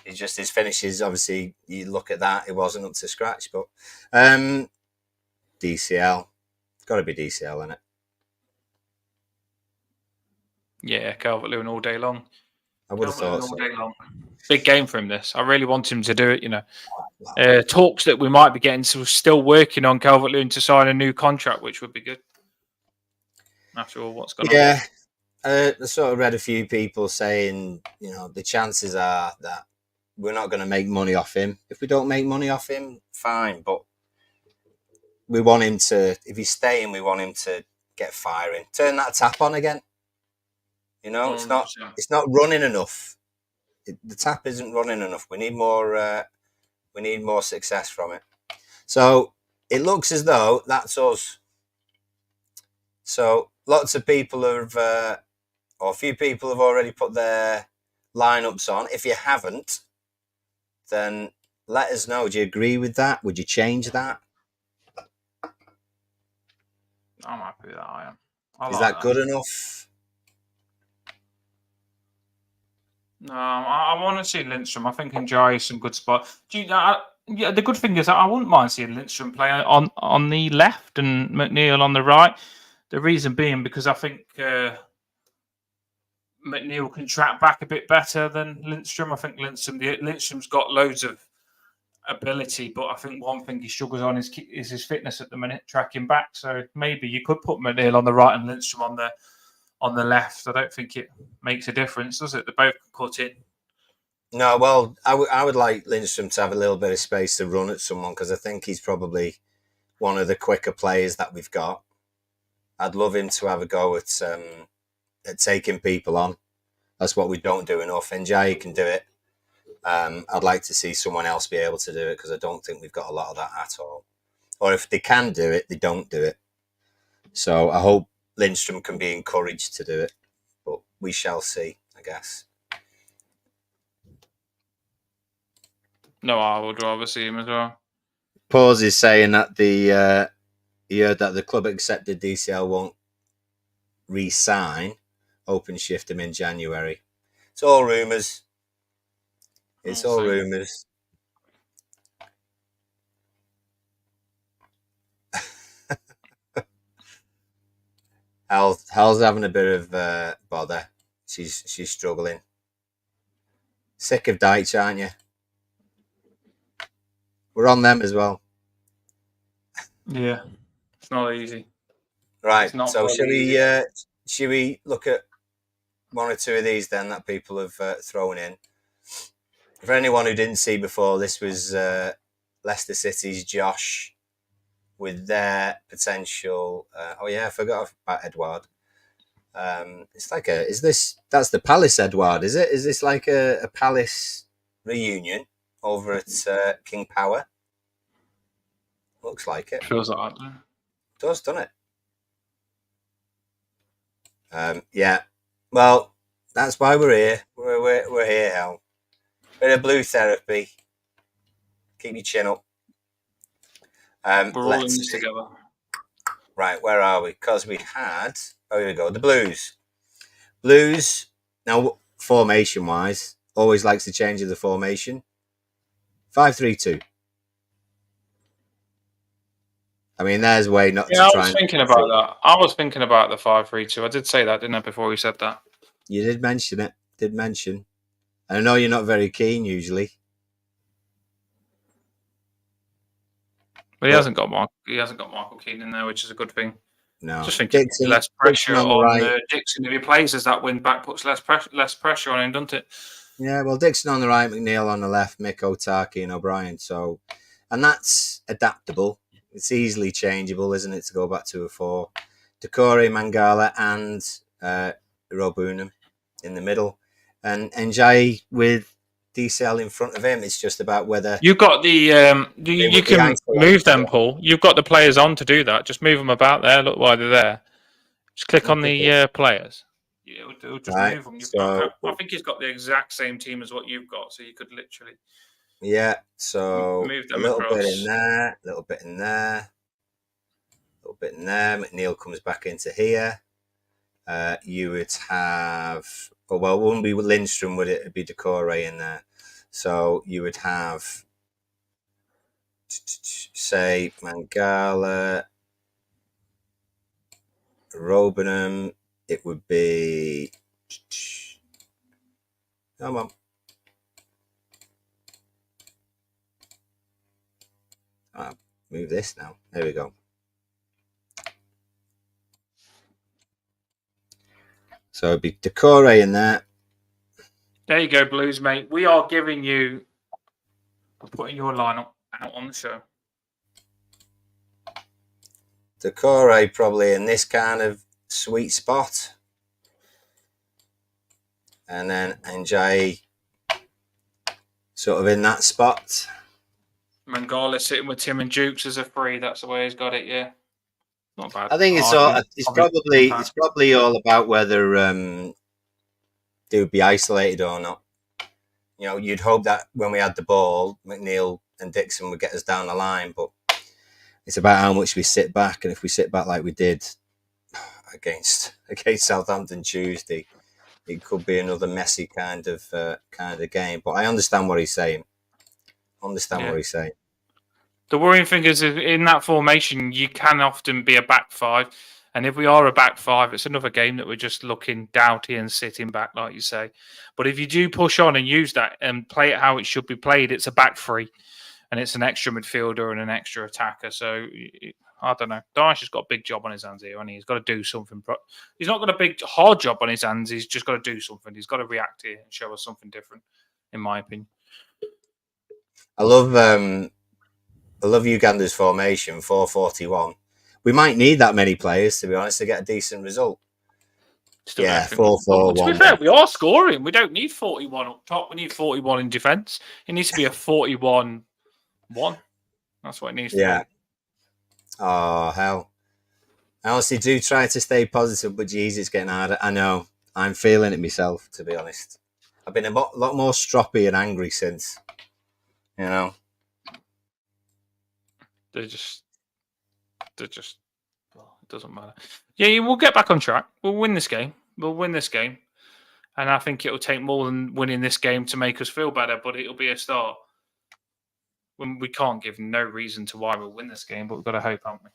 [SPEAKER 2] It's just his finishes, obviously, you look at that, it wasn't up to scratch. But DCL, it's got to be DCL, isn't it?
[SPEAKER 1] Yeah, Calvert-Lewin all day long.
[SPEAKER 2] I would have thought so.
[SPEAKER 1] All day long. Big game for him, this. I really want him to do it, you know. Talks that we might be getting, so we're still working on Calvert-Lewin to sign a new contract, which would be good. After all, what's going on?
[SPEAKER 2] Yeah. I sort of read a few people saying, you know, the chances are that we're not going to make money off him. If we don't make money off him, fine. But we want him to, if he's staying, we want him to get firing. Turn that tap on again. You know, it's not running enough. The tap isn't running enough. We need more success from it. So it looks as though that's us. So lots of people have, or a few people have already put their lineups on. If you haven't, then let us know. Do you agree with that? Would you change that?
[SPEAKER 1] I'm happy with that. I am.
[SPEAKER 2] Is that good enough?
[SPEAKER 1] No, I want to see Lindstrom. I think Njai is some good spot. Yeah, the good thing is I wouldn't mind seeing Lindstrom play on the left and McNeil on the right. The reason being because I think McNeil can track back a bit better than Lindstrom. I think Lindstrom's got loads of ability, but I think one thing he struggles on is his fitness at the minute, tracking back. So maybe you could put McNeil on the right and Lindstrom on the left. I don't think it makes a difference, does it? They both can cut in.
[SPEAKER 2] No, well, I would like Lindstrom to have a little bit of space to run at someone because I think he's probably one of the quicker players that we've got. I'd love him to have a go at taking people on. That's what we don't do enough. Njai can do it. I'd like to see someone else be able to do it because I don't think we've got a lot of that at all. Or if they can do it, they don't do it. So I hope Lindstrom can be encouraged to do it, but we shall see, I guess.
[SPEAKER 1] No, I would rather see him as well.
[SPEAKER 2] Pause is saying that he heard that the club accepted DCL won't re-sign, open shift him in January. It's all rumours. It's all rumours. Hal's having a bit of bother. She's struggling. Sick of Deitch, aren't you? We're on them as well.
[SPEAKER 1] Yeah, it's not easy.
[SPEAKER 2] Right. So should we look at one or two of these then that people have thrown in? For anyone who didn't see before, this was Leicester City's Josh with their potential. I forgot about Edouard. It's like that's the Palace Edouard, is it? Is this like a Palace reunion over at King Power? Looks like it.
[SPEAKER 1] Feels like that.
[SPEAKER 2] It does, doesn't it? Yeah. Well, that's why we're here. We're here, Hal. Bit of blue therapy. Keep your chin up.
[SPEAKER 1] We're all in this together.
[SPEAKER 2] Right, where are we? Because we had... Oh, here we go. The Blues. Blues, now, formation-wise, always likes to change of the formation. 5-3-2. I mean, there's a way not to try.
[SPEAKER 1] I was thinking about that. I was thinking about the 5-3-2. I did say that, didn't I, before you said that?
[SPEAKER 2] You did mention it. I know you're not very keen usually.
[SPEAKER 1] But he hasn't got Michael Keane in there, which is a good thing.
[SPEAKER 2] No.
[SPEAKER 1] Just think less pressure on Dixon. If he plays as that wing back, puts less pressure on him, doesn't it?
[SPEAKER 2] Yeah, well, Dixon on the right, McNeil on the left, Mick, Otaki and O'Brien. So, and that's adaptable. It's easily changeable, isn't it, to go back to a 4. Decore, Mangala, and Robunam in the middle, and Njai with DCL in front of him. It's just about whether
[SPEAKER 1] you've got the
[SPEAKER 2] they
[SPEAKER 1] you
[SPEAKER 2] would be
[SPEAKER 1] can move them,
[SPEAKER 2] isolated.
[SPEAKER 1] Paul. You've got the players on to do that. Just move them about there. Look why they're there. Just click on the players. Yeah, it'll just
[SPEAKER 2] Right.
[SPEAKER 1] move them.
[SPEAKER 2] So
[SPEAKER 1] I think he's got the exact same team as what you've got, so you could literally
[SPEAKER 2] so
[SPEAKER 1] move
[SPEAKER 2] a
[SPEAKER 1] them
[SPEAKER 2] little
[SPEAKER 1] across.
[SPEAKER 2] bit in there, a little bit in there, a little bit in there. McNeil comes back into here. You would have, it wouldn't be Lindstrom, would it? It'd be Decore in there. So you would have, say, Mangala, Robinham. It would be, come on. Move this now. There we go. So it'd be Decore in there.
[SPEAKER 1] There you go, Blues, mate. We are giving you, putting your lineup out on the show.
[SPEAKER 2] Decore probably in this kind of sweet spot. And then Njai sort of in that spot.
[SPEAKER 1] Mangala sitting with Tim and Jukes as a 3. That's the way he's got it, yeah. Not bad.
[SPEAKER 2] I think it's probably all about whether they would be isolated or not. You know, you'd hope that when we had the ball, McNeil and Dixon would get us down the line, but it's about how much we sit back, and if we sit back like we did against Southampton Tuesday, it could be another messy kind of game. But I understand what he's saying. What he's saying.
[SPEAKER 1] The worrying thing is, in that formation, you can often be a back 5. And if we are a back 5, it's another game that we're just looking doughty and sitting back, like you say. But if you do push on and use that and play it how it should be played, it's a back 3. And it's an extra midfielder and an extra attacker. So, I don't know. Dyche has got a big job on his hands here, and he's got to do something. He's not got a big, hard job on his hands. He's just got to do something. He's got to react here and show us something different, in my opinion.
[SPEAKER 2] I love Uganda's formation, 4-4-1. We might need that many players, to be honest, to get a decent result. 4-4-1.
[SPEAKER 1] To be fair, we are scoring. We don't need 41 up top. We need 41 in defence. It needs to be a 41-1. That's what it needs to be.
[SPEAKER 2] Oh, hell. I honestly do try to stay positive, but geez, it's getting harder. I know. I'm feeling it myself, to be honest. I've been a lot more stroppy and angry since, you know.
[SPEAKER 1] They're just, well, it doesn't matter. Yeah, we'll get back on track. We'll win this game. And I think it'll take more than winning this game to make us feel better, but it'll be a start. When we can't give no reason to why we'll win this game, but we've got to hope, haven't we?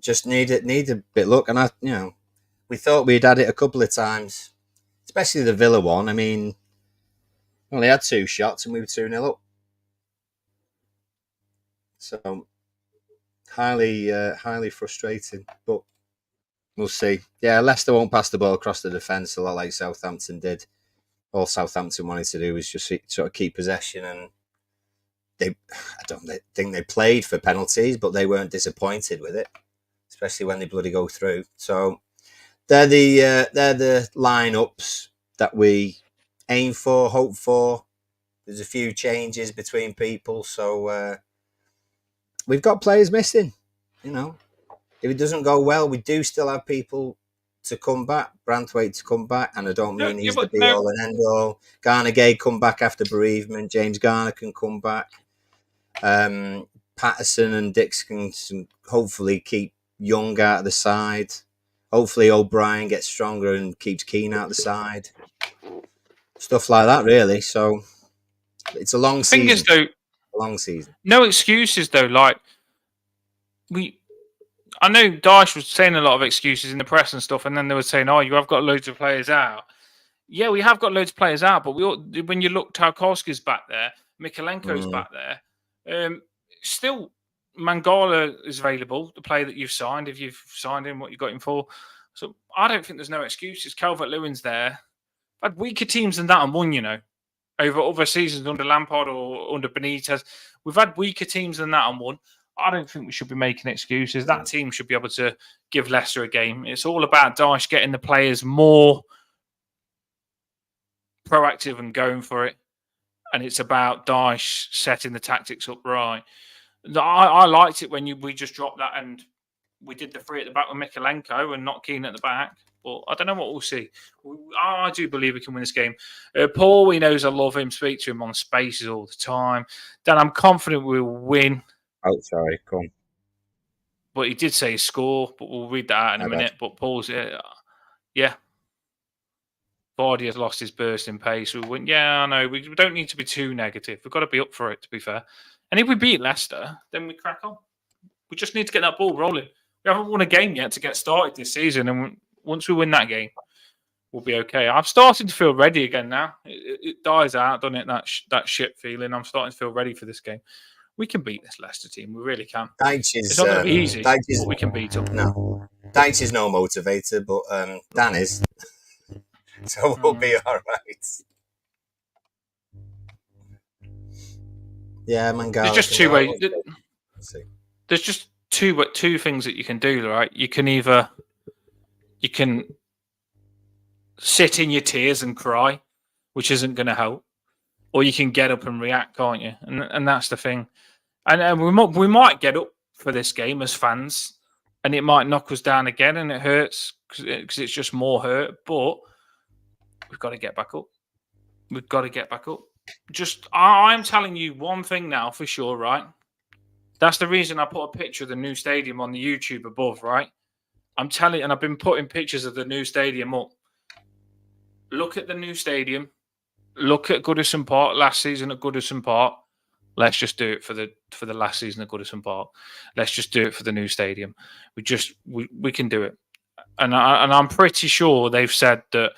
[SPEAKER 2] Just need a bit of luck. And we thought we'd had it a couple of times, especially the Villa one. I mean, we only had 2 shots and we were 2-0 up. So highly frustrating, but we'll see. Yeah, Leicester won't pass the ball across the defence a lot like Southampton did. All Southampton wanted to do was just sort of keep possession, and I don't think they played for penalties, but they weren't disappointed with it, especially when they bloody go through. So they're the lineups that we aim for, hope for. There's a few changes between people, so we've got players missing. You know, if it doesn't go well, we do still have people to come back. Branthwaite to come back, and I don't mean he's the be-all and end-all. Garner Gay come back after bereavement. James Garner can come back. Patterson and Dixon can hopefully keep Young out of the side. Hopefully O'Brien gets stronger and keeps Keane out of the side. Stuff like that, really. So it's a long season. Long season.
[SPEAKER 1] No excuses, though. Like, I know Dyche was saying a lot of excuses in the press and stuff, and then they were saying, "Oh, you have got loads of players out." Yeah, we have got loads of players out, but when you look, Tarkowski's back there, Mikalenko's back there. Still, Mangala is available, the player that you've signed, if you've signed him, what you got him for. So I don't think there's no excuses. Calvert-Lewin's there. I've had weaker teams than that and won, over other seasons under Lampard or under Benitez. We've had weaker teams than that and won. I don't think we should be making excuses. That team should be able to give Leicester a game. It's all about Dyche getting the players more proactive and going for it. And it's about Dyche setting the tactics up right. I liked it when we just dropped that and we did the three at the back with Mikalenko and not Keane at the back. But I don't know what we'll see. I do believe we can win this game. Paul, he knows I love him. Speak to him on Spaces all the time. Dan, I'm confident we'll win.
[SPEAKER 2] Oh, sorry. Come on.
[SPEAKER 1] But he did say his score, but we'll read that out in a minute. But Paul's, yeah. Vardy has lost his bursting pace. We went, yeah, I know. We don't need to be too negative. We've got to be up for it, to be fair. And if we beat Leicester, then we crack on. We just need to get that ball rolling. We haven't won a game yet to get started this season. And once we win that game, we'll be okay. I'm starting to feel ready again now. It dies out, doesn't it? That shit feeling. I'm starting to feel ready for this game. We can beat this Leicester team. We really can. It's not going to be easy, but we can beat them.
[SPEAKER 2] No. Dyche is no motivator, but Dan is. So we'll be all right. Yeah, Mangala.
[SPEAKER 1] There's just two ways. There's just two things that you can do, right? You can sit in your tears and cry, which isn't going to help, or you can get up and react, can't you? And that's the thing. And we might get up for this game as fans, and it might knock us down again, and it hurts because it's just more hurt. But we've got to get back up. We've got to get back up. I'm telling you one thing now for sure, right? That's the reason I put a picture of the new stadium on the YouTube above, right? I'm telling you, and I've been putting pictures of the new stadium up. Look at the new stadium. Look at Goodison Park last season at Goodison Park. Let's just do it for the last season at Goodison Park. Let's just do it for the new stadium. We can do it, and I'm pretty sure they've said that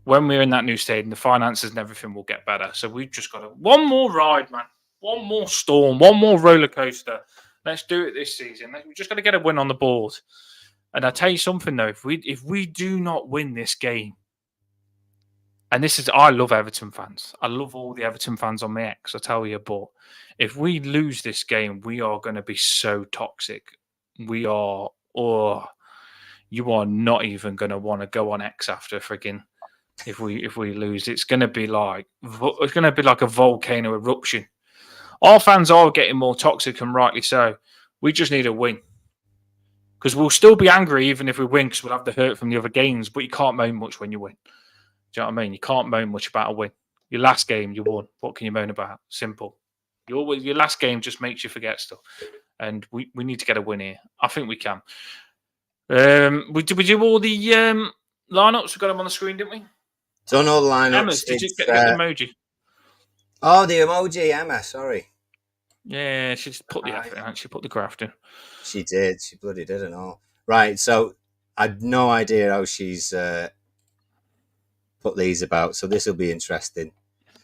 [SPEAKER 1] when we're in that new stadium, the finances and everything will get better. So we've just got one more ride, man. One more storm, one more roller coaster. Let's do it this season. We've just got to get a win on the board. And I tell you something though, if we do not win this game, and I love Everton fans. I love all the Everton fans on my X, I tell you, but if we lose this game, we are going to be so toxic. You are not even going to want to go on X after frigging. If we lose, it's going to be like a volcano eruption. Our fans are getting more toxic, and rightly so. We just need a win. Because we'll still be angry even if we win, because we'll have the hurt from the other games, but you can't moan much when you win. Do you know what I mean? You can't moan much about a win. Your last game, you won. What can you moan about? Simple. Your last game just makes you forget stuff. And we need to get a win here. I think we can. We do all the lineups? We got them on the screen, didn't we?
[SPEAKER 2] Done all the lineups.
[SPEAKER 1] Emma's, did you get the emoji?
[SPEAKER 2] Oh, the emoji, Emma, sorry.
[SPEAKER 1] Yeah, she just put the effort in. She put the graft in.
[SPEAKER 2] She did. She bloody did and all. Right, so I've no idea how she's put these about, so this will be interesting.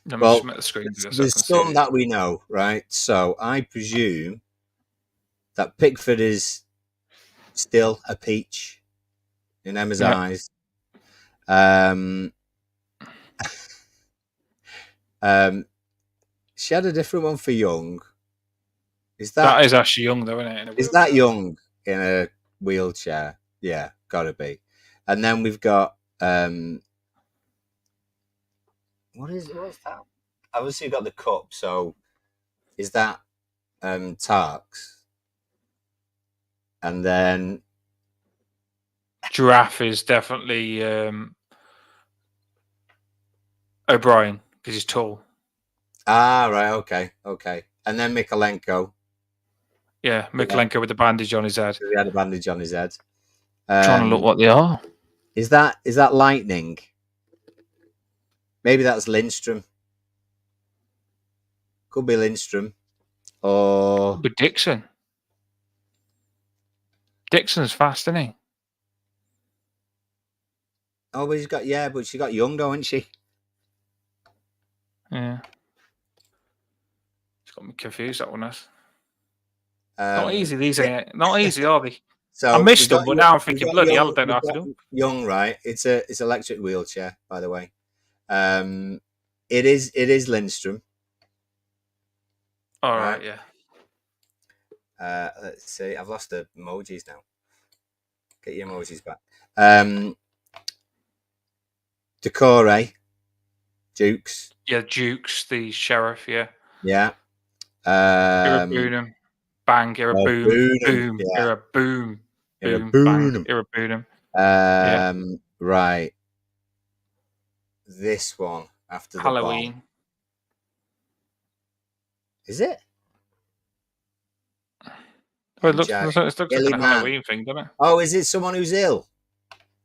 [SPEAKER 2] Well, there's some that we know, right? So I presume that Pickford is still a peach in Emma's eyes. She had a different one for Young.
[SPEAKER 1] That is actually Young, though, isn't it?
[SPEAKER 2] Is that Young in a wheelchair? Yeah, gotta be. And then we've got what's that? Obviously, you've got the cup. So is that Tarks? And then
[SPEAKER 1] Giraffe is definitely O'Brien because he's tall.
[SPEAKER 2] Ah, right. Okay. And then Mikalenko.
[SPEAKER 1] Yeah, Mikalenko with the bandage on his head.
[SPEAKER 2] He had a bandage on his head.
[SPEAKER 1] Trying to look what they are.
[SPEAKER 2] Is that Lightning? Maybe that's Lindstrom. Could be Lindstrom. Or
[SPEAKER 1] could be Dixon. Dixon's fast, isn't he?
[SPEAKER 2] Oh, but she got Young, though, hasn't she?
[SPEAKER 1] Yeah. It's got me confused, that one has. Not easy, these ain't. Not easy, are they?
[SPEAKER 2] So
[SPEAKER 1] I missed them, but now I'm thinking, bloody hell, I don't know how to do.
[SPEAKER 2] Young, right? It's electric wheelchair, by the way. It is Lindstrom.
[SPEAKER 1] All right, yeah.
[SPEAKER 2] Let's see. I've lost the emojis now. Get your emojis back. Decore, Dukes.
[SPEAKER 1] Yeah, Dukes, the sheriff. Yeah.
[SPEAKER 2] Yeah.
[SPEAKER 1] Iraboonum. Bang. Iraboom.
[SPEAKER 2] Boonham.
[SPEAKER 1] Boom.
[SPEAKER 2] Yeah.
[SPEAKER 1] Iraboom. Boom. Bang.
[SPEAKER 2] Boonham.
[SPEAKER 1] Iraboonum. Yeah.
[SPEAKER 2] Right. This one after the bomb.
[SPEAKER 1] Halloween.
[SPEAKER 2] Is it?
[SPEAKER 1] Oh, it looks like a
[SPEAKER 2] Man.
[SPEAKER 1] Halloween thing, doesn't it?
[SPEAKER 2] Oh, is it someone who's ill?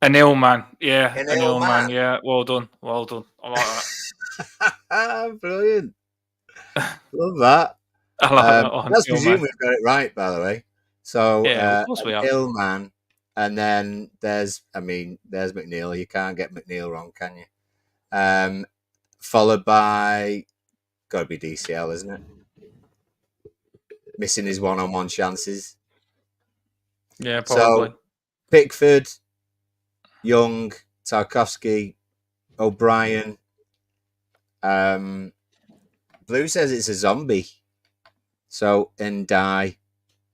[SPEAKER 1] An ill man. Yeah,
[SPEAKER 2] An
[SPEAKER 1] an
[SPEAKER 2] ill
[SPEAKER 1] ill man.
[SPEAKER 2] man.
[SPEAKER 1] Yeah, well done. Well done. I like
[SPEAKER 2] that. Brilliant. Love that.
[SPEAKER 1] I like that one.
[SPEAKER 2] Let's
[SPEAKER 1] Ill
[SPEAKER 2] presume
[SPEAKER 1] man.
[SPEAKER 2] we've got it right, by the way. So,
[SPEAKER 1] Yeah, of course we
[SPEAKER 2] an
[SPEAKER 1] are.
[SPEAKER 2] ill man, and then there's McNeil. You can't get McNeil wrong, can you? Followed by, got to be DCL, isn't it? Missing his one-on-one chances.
[SPEAKER 1] Yeah, probably.
[SPEAKER 2] So, Pickford, Young, Tarkovsky, O'Brien. Blue says it's a zombie. So, and die.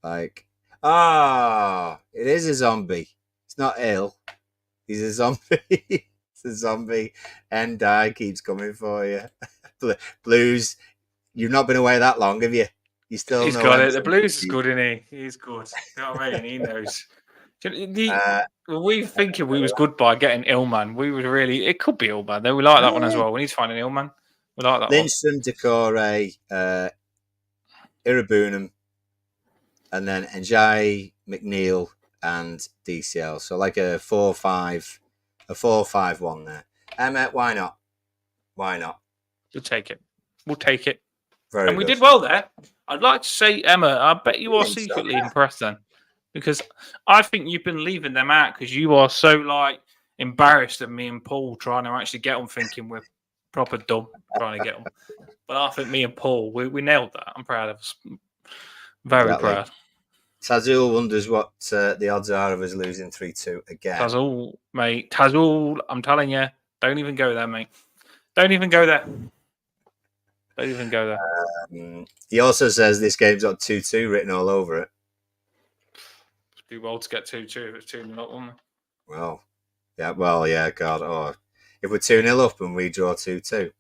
[SPEAKER 2] Like, it is a zombie. It's not ill. He's a zombie. It's a zombie. And die keeps coming for you. Blues, you've not been away that long, have you? You still
[SPEAKER 1] He's
[SPEAKER 2] know
[SPEAKER 1] got it. The Blues is good, isn't he? He's good. You know what I mean? He knows. We thinking we was good by getting Illman. We would really. It could be Illman. Though we like that one as well. We need to find an Illman. We like that
[SPEAKER 2] Lindstrom, Decore, Iraboonham, and then Njai, McNeil, and DCL. So like a 4-5-1 there. Why not? Why not?
[SPEAKER 1] We'll take it. We'll take it.
[SPEAKER 2] Very
[SPEAKER 1] and we
[SPEAKER 2] good.
[SPEAKER 1] did well there. I'd like to say, Emma, I bet you are secretly impressed then. Because I think you've been leaving them out because you are so like embarrassed of me and Paul trying to actually get them, thinking we're proper dumb trying to get them. But I think me and Paul, we nailed that. I'm proud of us. Very proud.
[SPEAKER 2] Tazul wonders what the odds are of us losing 3-2 again.
[SPEAKER 1] Tazul, mate. Tazul, I'm telling you, don't even go there, mate. Don't even go there. Don't even go there.
[SPEAKER 2] He also says this game's got 2-2 written all over it.
[SPEAKER 1] Do well to get 2-2 if it's 2-0 up, wouldn't it?
[SPEAKER 2] Well, yeah, God. Oh, if we're 2-0 up and we draw 2-2.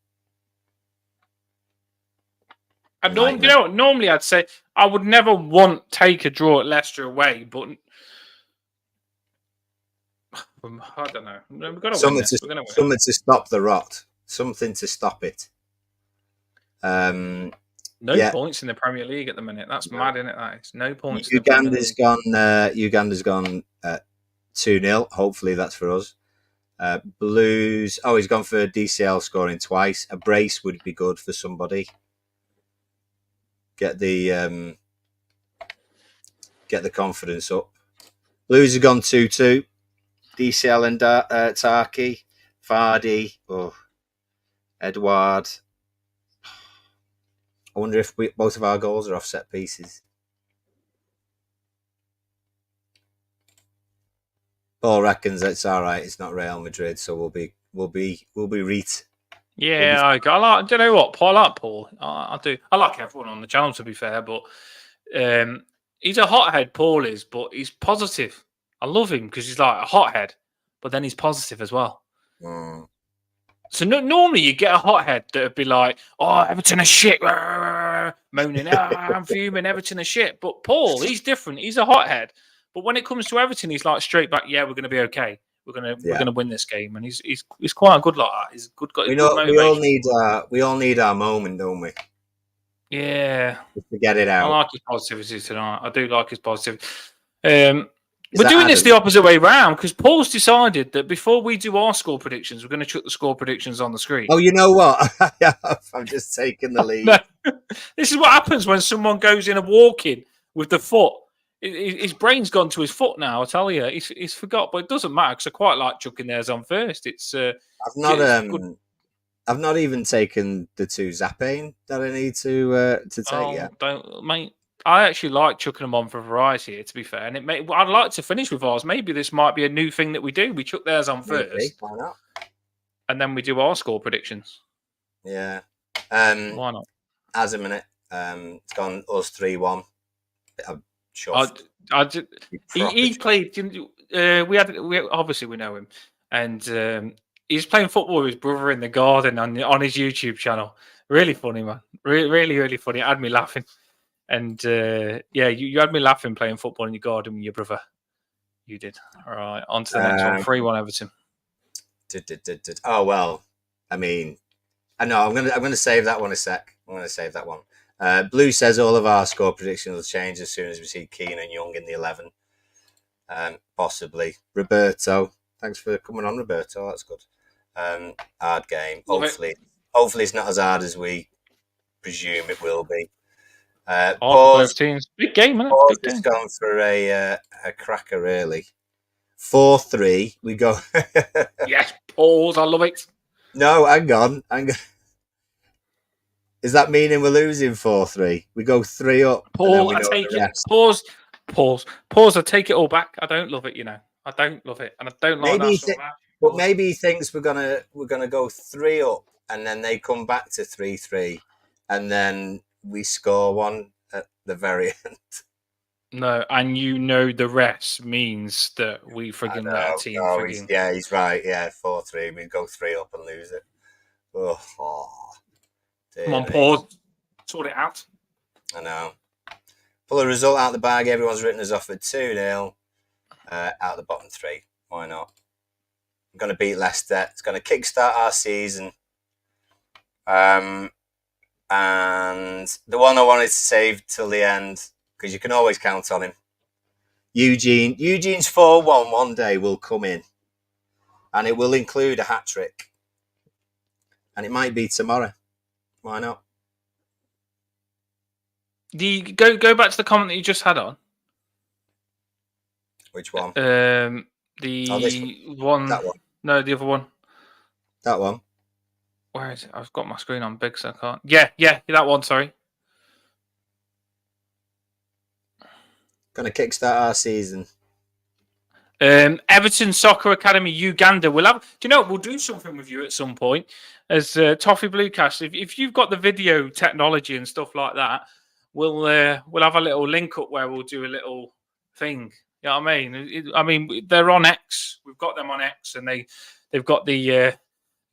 [SPEAKER 1] Normally I'd say I would never take a draw at Leicester away, but I don't know. We've got to win this. We're going to win.
[SPEAKER 2] Something to stop the rot. Something to stop it.
[SPEAKER 1] No points in the Premier League at the minute. That's mad, isn't it? That is no points.
[SPEAKER 2] Uganda's gone 2-0. Hopefully that's for us. Blues. Oh, he's gone for DCL scoring twice. A brace would be good for somebody. Get the confidence up. Blues have gone 2-2. DCL and Tarky, Vardy, Edward. I wonder if both of our goals are off set pieces. Paul reckons it's all right. It's not Real Madrid, so we'll be reet.
[SPEAKER 1] Yeah, I like. Do you know what? Paul, I like Paul. I do. I like everyone on the channel, to be fair, but he's a hothead. Paul is, but he's positive. I love him because he's like a hothead, but then he's positive as well.
[SPEAKER 2] Mm.
[SPEAKER 1] So normally you get a hothead that would be like, "Oh, Everton are shit," moaning, "I'm fuming, Everton are shit." But Paul, he's different. He's a hothead. But when it comes to Everton, he's like straight back. Yeah, we're going to be okay. We're gonna win this game, and he's quite good like that. He's good. Got
[SPEAKER 2] we all need our moment, don't we?
[SPEAKER 1] Yeah,
[SPEAKER 2] just to get it out.
[SPEAKER 1] I like his positivity tonight. I do like his positivity. We're doing this the opposite way round because Paul's decided that before we do our score predictions, we're going to chuck the score predictions on the screen.
[SPEAKER 2] Oh, you know what? I'm just taking the lead.
[SPEAKER 1] No. This is what happens when someone goes in a walk-in with the foot. His brain's gone to his foot now. I tell you, he's forgot, but it doesn't matter because I quite like chucking theirs on first.
[SPEAKER 2] I've not even taken the 2 Zappane that I need to take yet.
[SPEAKER 1] Don't, mate. I actually like chucking them on for variety here, to be fair. And I'd like to finish with ours. Maybe this might be a new thing that we do. We chuck theirs on first.
[SPEAKER 2] Why not?
[SPEAKER 1] And then we do our score predictions.
[SPEAKER 2] Yeah.
[SPEAKER 1] Why not?
[SPEAKER 2] As a minute, it's gone us 3-1. I'm chuffed.
[SPEAKER 1] He played. We obviously we know him, and he's playing football with his brother in the garden on his YouTube channel. Really funny, man. Really funny. It had me laughing. And you had me laughing playing football in your garden with your brother. You did. All right. On to the next one. 3-1 Everton.
[SPEAKER 2] Oh well. I mean, I know. I'm gonna save that one a sec. I'm gonna save that one. Blue says all of our score predictions will change as soon as we see Keane and Young in the 11. Possibly. Roberto, thanks for coming on, Roberto. That's good. Hard game. Hopefully it's not as hard as we presume it will be.
[SPEAKER 1] Both teams. Big game, isn't it?
[SPEAKER 2] Paul's
[SPEAKER 1] Big game.
[SPEAKER 2] just gone for a cracker, really. 4-3. We go.
[SPEAKER 1] Yes, Paul's. I love it.
[SPEAKER 2] No, hang on. Is that meaning we're losing 4-3? We go 3 up.
[SPEAKER 1] Paul, I take it. Pause. I take it all back. I don't love it, you know. I don't love it, and I don't like that.
[SPEAKER 2] But maybe he thinks we're gonna go 3 up, and then they come back to 3-3, and then we score one at the very end.
[SPEAKER 1] No, and you know the rest means that we friggin' let a team friggin'.
[SPEAKER 2] He's right. Yeah, 4-3. We go 3 up and lose it.
[SPEAKER 1] Come on, Paul. Sort it out.
[SPEAKER 2] I know. Pull a result out of the bag. Everyone's written us off at 2-0 out of the bottom 3. Why not? I'm going to beat Leicester. It's going to kickstart our season. And the one I wanted to save till the end, because you can always count on him. Eugene's 4-1 one day will come in, and it will include a hat trick, and it might be tomorrow. Why not?
[SPEAKER 1] Go back to the comment that you just had on.
[SPEAKER 2] Which one?
[SPEAKER 1] The one.
[SPEAKER 2] That one.
[SPEAKER 1] No, the other one.
[SPEAKER 2] That one.
[SPEAKER 1] Where is it? I've got my screen on big, so I can't. Yeah, that one. Sorry.
[SPEAKER 2] Going to kickstart our season.
[SPEAKER 1] Everton Soccer Academy Uganda. We'll have. Do you know what? We'll do something with you at some point as TOFFEE BLUECAST. If you've got the video technology and stuff like that, we'll have a little link up where we'll do a little thing. You know what I mean? They're on X. We've got them on X, and they've got the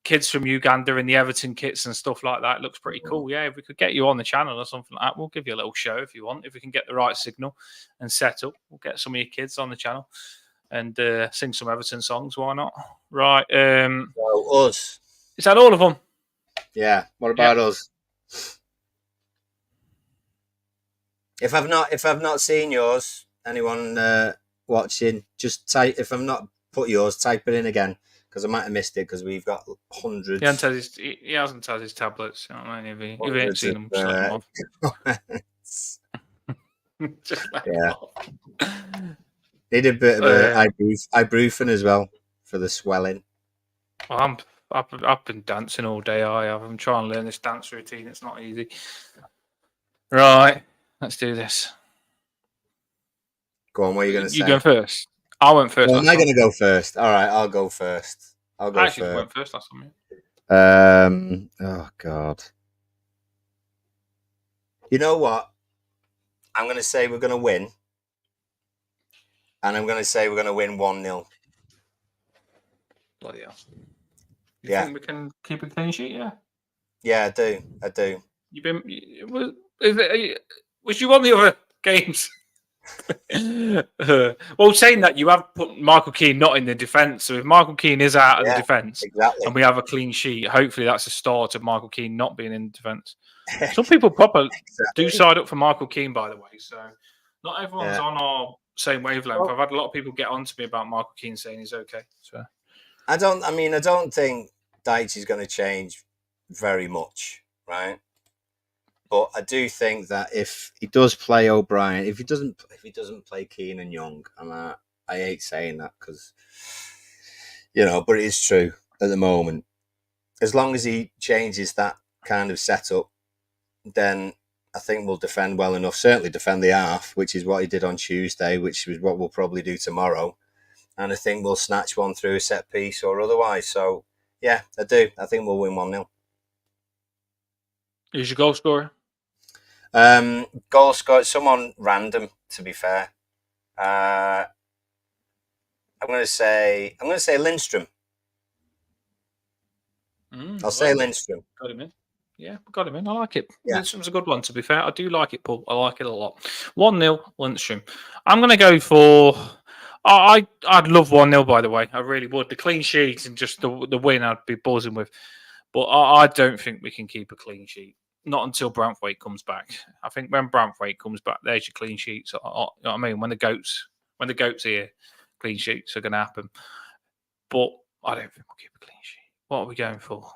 [SPEAKER 1] kids from Uganda in the Everton kits and stuff like that. It looks pretty cool. Yeah, if we could get you on the channel or something like that, we'll give you a little show if you want. If we can get the right signal and set up, we'll get some of your kids on the channel and sing some Everton songs. Why not? Right.
[SPEAKER 2] So us.
[SPEAKER 1] Is that all of them?
[SPEAKER 2] Yeah. What about us? If I've not seen yours, anyone watching, just type. If I've not put yours, type it in again, because I might have missed it, because we've got hundreds.
[SPEAKER 1] He hasn't had his tablets. You know what I mean? If he ain't seen them, just let them off. Just let them off.
[SPEAKER 2] Need a bit of ibuprofen as well for the swelling.
[SPEAKER 1] Well, I've been dancing all day. I'm trying to learn this dance routine. It's not easy. Right, let's do this.
[SPEAKER 2] Go on, what are you going to say?
[SPEAKER 1] You going first? I went first.
[SPEAKER 2] Well, am I going to go first? All right, I'll go first.
[SPEAKER 1] I actually went first last time.
[SPEAKER 2] Oh God. You know what? I'm going to say we're going to win. And I'm going to say we're going to win 1-0.
[SPEAKER 1] Bloody hell. You think we can keep a clean sheet? Yeah.
[SPEAKER 2] Yeah, I do.
[SPEAKER 1] Was you on the other games? Well, saying that, you have put Michael Keane not in the defence. So if Michael Keane is out of the defence, and we have a clean sheet, hopefully that's the start of Michael Keane not being in defence. Some people do side up for Michael Keane, by the way. So not everyone's on our same wavelength. I've had a lot of people get on to me about Michael Keane saying he's okay. So
[SPEAKER 2] I don't think Dyche is going to change very much, right? But I do think that if he does play O'Brien, if he doesn't play Keane and Young, I hate saying that, because but it is true at the moment. As long as he changes that kind of setup, then I think we'll defend well enough. Certainly defend the half, which is what he did on Tuesday, which is what we'll probably do tomorrow. And I think we'll snatch one through a set piece or otherwise. So, yeah, I do. I think we'll win 1-0.
[SPEAKER 1] Who's your goal scorer?
[SPEAKER 2] Goal scored. Someone random. To be fair, I'm going to say Lindstrom. I'll say Lindstrom.
[SPEAKER 1] Got him in. Yeah, got him in. I like it.
[SPEAKER 2] Yeah.
[SPEAKER 1] Lindstrom's a good one, to be fair. I do like it, Paul. I like it a lot. 1-0, Lindstrom. I'm going to go for... I'd love 1-0, by the way. I really would. The clean sheet and just the win I'd be buzzing with. But I don't think we can keep a clean sheet. Not until Branthwaite comes back. I think when Branthwaite comes back, there's your clean sheets. You know what I mean? When the goats here, clean sheets are going to happen. But I don't think we'll keep a clean sheet. What are we going for?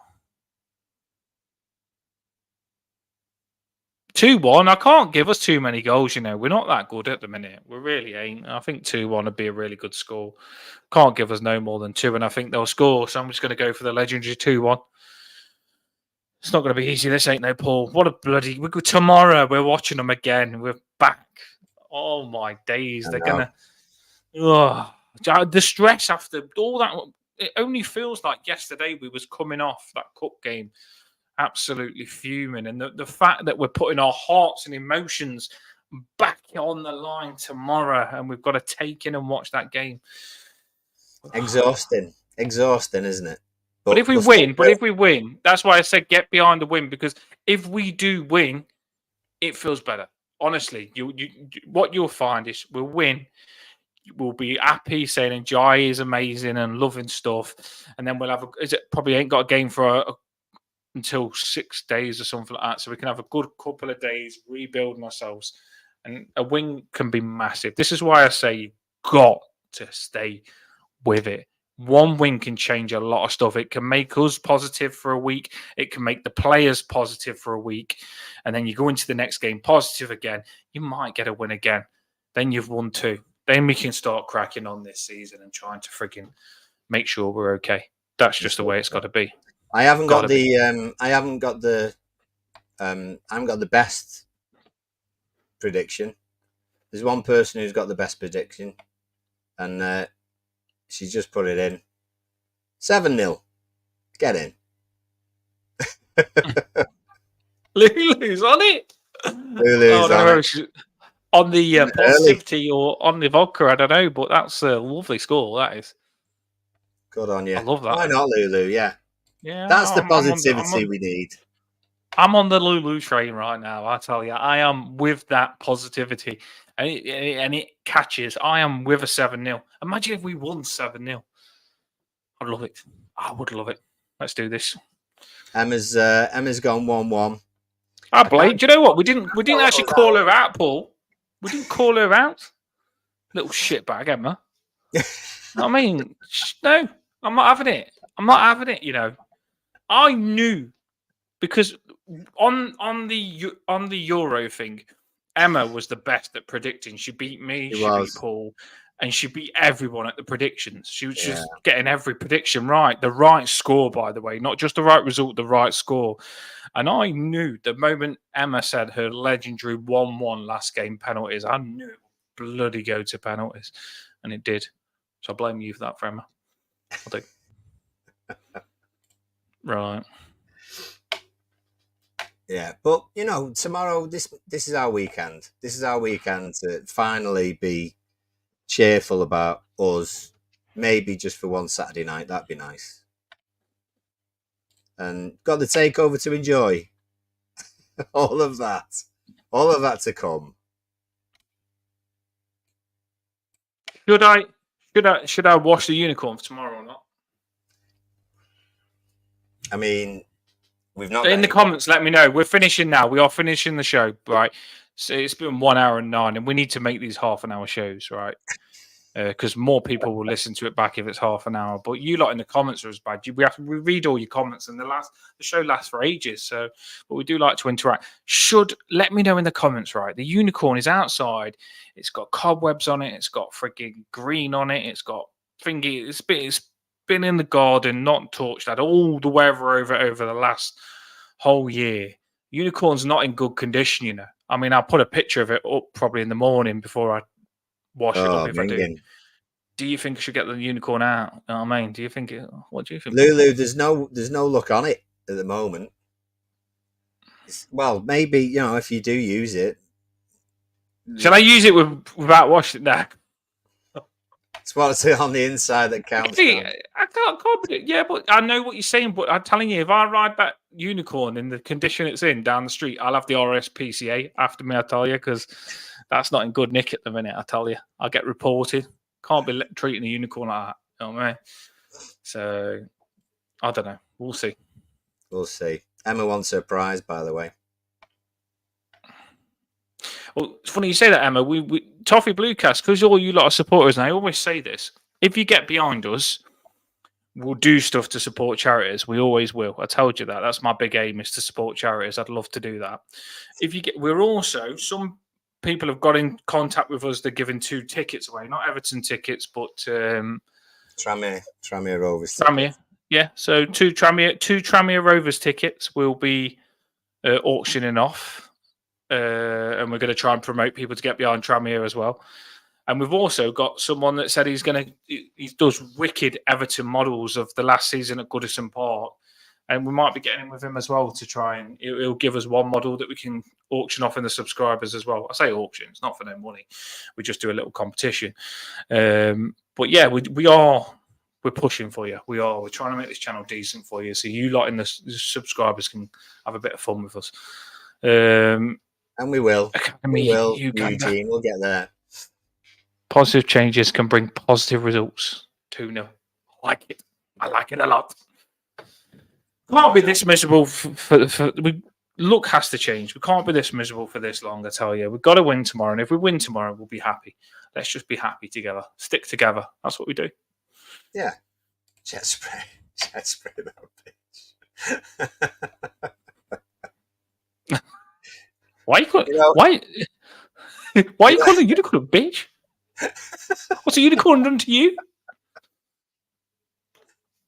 [SPEAKER 1] 2-1. I can't give us too many goals, you know. We're not that good at the minute. We really ain't. I think 2-1 would be a really good score. Can't give us no more than 2, and I think they'll score. So I'm just going to go for the legendary 2-1. It's not going to be easy. This ain't no Paul. What a bloody... Tomorrow, we're watching them again. We're back. Oh, my days. They're going to... The stress after all that... It only feels like yesterday we was coming off that cup game absolutely fuming. And the fact that we're putting our hearts and emotions back on the line tomorrow and we've got to take in and watch that game.
[SPEAKER 2] Exhausting, isn't it?
[SPEAKER 1] But if we win, that's why I said get behind the win, because if we do win, it feels better. Honestly, what you'll find is we'll win. We'll be happy saying Jai is amazing and loving stuff. And then we'll have probably ain't got a game for until 6 days or something like that. So we can have a good couple of days rebuilding ourselves. And a win can be massive. This is why I say you've got to stay with it. One win can change a lot of stuff. It can make us positive for a week. It can make the players positive for a week. And then you go into the next game positive again. You might get a win again. Then you've won 2. Then we can start cracking on this season and trying to frigging make sure we're okay. That's just the way it's got to be.
[SPEAKER 2] I haven't got the best prediction. There's one person who's got the best prediction, and she's just put it in. 7-0. Get in.
[SPEAKER 1] Lulu's on it.
[SPEAKER 2] Lulu's on it.
[SPEAKER 1] On the positivity or on the vodka, I don't know, but that's a lovely score. That is.
[SPEAKER 2] Good on you.
[SPEAKER 1] I love that.
[SPEAKER 2] Why not, Lulu? Yeah.
[SPEAKER 1] Yeah.
[SPEAKER 2] That's the positivity we need.
[SPEAKER 1] I'm on the Lulu train right now. I tell you, I am with that positivity, and it catches. I am with a 7-0. Imagine if we won 7-0. I'd love it. I would love it. Let's do this.
[SPEAKER 2] Emma's gone 1-1.
[SPEAKER 1] Blake, do you know what? We didn't actually call her out, Paul. We didn't call her out. Little shitbag, Emma. I mean, no, I'm not having it. I'm not having it. You know, I knew because on the Euro thing, Emma was the best at predicting. She beat me. She beat Paul. And she beat everyone at the predictions. She was just getting every prediction right. The right score, by the way. Not just the right result, the right score. And I knew the moment Emma said her legendary 1-1 last game penalties, I knew it would bloody go to penalties. And it did. So I blame you for that, Emma. I do. Right.
[SPEAKER 2] Yeah, but, you know, tomorrow, this is our weekend. This is our weekend to finally be cheerful about us, maybe just for one Saturday night. That'd be nice. And got the takeover to enjoy. all of that to come.
[SPEAKER 1] Should I wash the unicorn for tomorrow or not?
[SPEAKER 2] I mean, we've not.
[SPEAKER 1] In the comments, let me know. We're finishing now. We are finishing the show, right? So it's been 1 hour and 9, and we need to make these half-an-hour shows, right? Because more people will listen to it back if it's half an hour. But you lot in the comments are as bad. We have to read all your comments, and the show lasts for ages. So, but we do like to interact. Let me know in the comments, right? The unicorn is outside. It's got cobwebs on it. It's got freaking green on it. It's got thingy. It's been in the garden, not touched. Had all the weather over the last whole year. Unicorn's not in good condition, you know. I mean, I'll put a picture of it up probably in the morning before I wash it up if I do. Do you think I should get the unicorn out? You know what I mean? Do you think what do you think?
[SPEAKER 2] Lulu, there's no look on it at the moment. Well, maybe if you do use it,
[SPEAKER 1] Shall I use it without washing it now?
[SPEAKER 2] it's what's on the inside that counts.
[SPEAKER 1] I can't. Yeah, but I know what you're saying. But I'm telling you, if I ride that unicorn in the condition it's in down the street, I'll have the RSPCA after me. I tell you, because that's not in good nick at the minute. I tell you, I'll get reported. Can't be treating a unicorn like that. You know what I mean? So I don't know. We'll see.
[SPEAKER 2] We'll see. Emma wants her prize, by the way.
[SPEAKER 1] Well, it's funny you say that, Emma. We TOFFEE BLUECAST, because all you lot are supporters, and I always say this: if you get behind us, we'll do stuff to support charities. We always will. I told you that. That's my big aim, is to support charities. I'd love to do that. We're also, some people have got in contact with us. They're giving 2 tickets away, not Everton tickets, but
[SPEAKER 2] Tranmere Rovers.
[SPEAKER 1] Tranmere, yeah. So 2 Tranmere Rovers tickets will be auctioning off. And we're going to try and promote people to get behind Tranmere as well. And we've also got someone that said he does wicked Everton models of the last season at Goodison Park. And we might be getting in with him as well to try and he'll give us one model that we can auction off in the subscribers as well. I say auction, it's not for no money. We just do a little competition. But yeah, we're pushing for you. We're trying to make this channel decent for you. So you lot in the subscribers can have a bit of fun with us.
[SPEAKER 2] And we will.
[SPEAKER 1] Eugene,
[SPEAKER 2] we'll get there.
[SPEAKER 1] Positive changes can bring positive results. 2-0. I like it. I like it a lot. Can't be this miserable luck has to change. We can't be this miserable for this long, I tell you. We've got to win tomorrow. And if we win tomorrow, we'll be happy. Let's just be happy together. Stick together. That's what we do.
[SPEAKER 2] Yeah. Jet spray that bitch.
[SPEAKER 1] Why you calling? Why are you calling a unicorn a bitch? What's a unicorn done to you?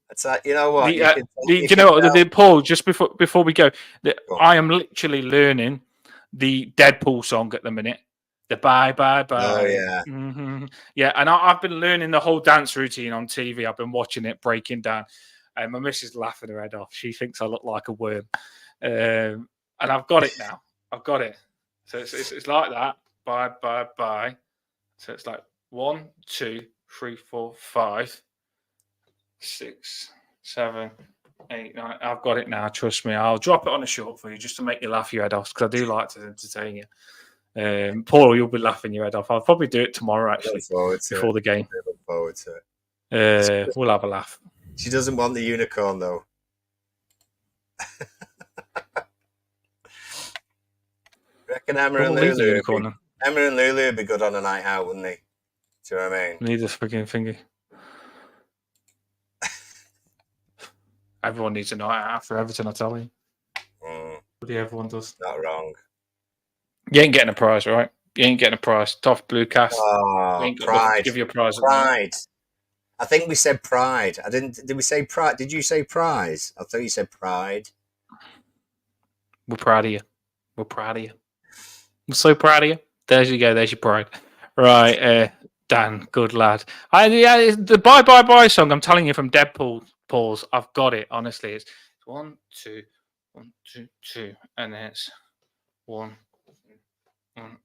[SPEAKER 2] It's like, you know what?
[SPEAKER 1] Paul, just before we go, I am literally learning the Deadpool song at the minute. The bye bye bye.
[SPEAKER 2] Oh yeah,
[SPEAKER 1] yeah. And I've been learning the whole dance routine on TV. I've been watching it breaking down, and my missus laughing her head off. She thinks I look like a worm, and I've got it now. I've got it. So it's like that. Bye, bye, bye. So it's like 1, 2, 3, 4, 5, 6, 7, 8, 9. I've got it now. Trust me. I'll drop it on a short for you just to make you laugh your head off, because I do like to entertain you. Paul, you'll be laughing your head off. I'll probably do it tomorrow, actually, before the game.
[SPEAKER 2] I look forward to it.
[SPEAKER 1] We'll have a laugh.
[SPEAKER 2] She doesn't want the unicorn, though. I reckon Emma and Lulu would be good on a night out, wouldn't they? Do you know what I mean?
[SPEAKER 1] Need this freaking thingy. Everyone needs a night out after Everton, I tell you. Everyone does.
[SPEAKER 2] Not wrong.
[SPEAKER 1] You ain't getting a prize, right? You ain't getting a prize. TOFFEE BLUECAST.
[SPEAKER 2] Oh, pride.
[SPEAKER 1] Give you a prize.
[SPEAKER 2] Pride. I think we said pride. I didn't. Did we say pride? Did you say prize? I thought you said pride.
[SPEAKER 1] We're proud of you. We're proud of you. I'm so proud of you. There you go. There's your pride. Right, Dan, good lad. The bye bye bye song. I'm telling you, from Deadpool's. I've got it. Honestly, it's 1, 2, 1, 2, 2, and then it's 1, and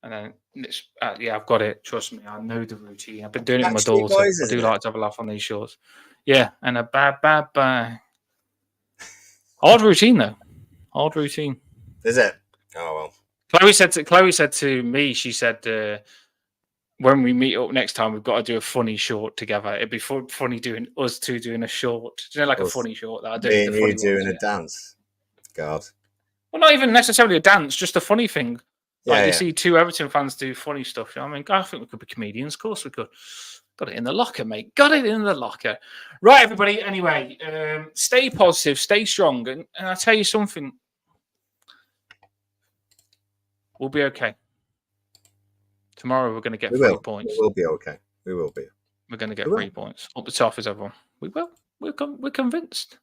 [SPEAKER 1] then it's yeah. I've got it. Trust me. I know the routine. I've been doing it with my daughter. I do like to have a laugh on these shorts. Yeah, and a bye bye bye. Hard routine though. Hard routine.
[SPEAKER 2] Is it? Oh well.
[SPEAKER 1] Chloe said to me, she said, when we meet up next time, we've got to do a funny short together. It'd be funny doing us two doing a short. Do you know, like a funny short that I do?
[SPEAKER 2] Me and you doing a dance. God.
[SPEAKER 1] Well, not even necessarily a dance, just a funny thing.
[SPEAKER 2] Yeah,
[SPEAKER 1] you see 2 Everton fans do funny stuff. You know what I mean, I think we could be comedians. Of course we could. Got it in the locker, mate. Got it in the locker. Right, everybody. Anyway, stay positive, stay strong. And I'll tell you something. We'll be okay. Tomorrow we're going to get 3 points.
[SPEAKER 2] We will be okay. We will be.
[SPEAKER 1] We're going to get 3 points. Up the top is everyone. We will. We're convinced.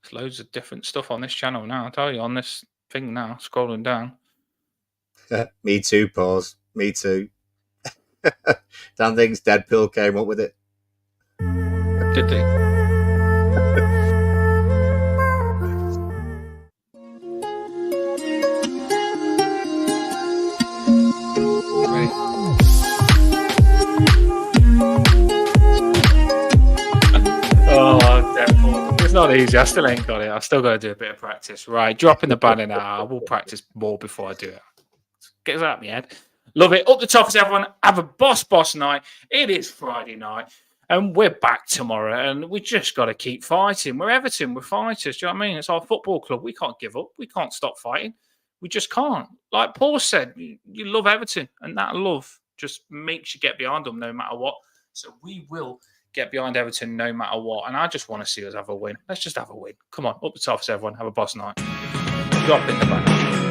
[SPEAKER 1] There's loads of different stuff on this channel now. I tell you, on this thing now, scrolling down.
[SPEAKER 2] Me too, pause. Me too. Dan thinks Deadpool came up with it.
[SPEAKER 1] Did they? not easy. I still ain't got it. I've still got to do a bit of practice. Right, dropping the banner now. I will practice more before I do it. Get it out of my head. Love it. Up the toffees, everyone. Have a boss night. It is Friday night. And we're back tomorrow. And we just got to keep fighting. We're Everton. We're fighters. Do you know what I mean? It's our football club. We can't give up. We can't stop fighting. We just can't. Like Paul said, you love Everton. And that love just makes you get behind them no matter what. So we will get behind Everton no matter what. And I just want to see us have a win. Let's just have a win. Come on. Up the toffees, everyone. Have a boss night. Drop in the back.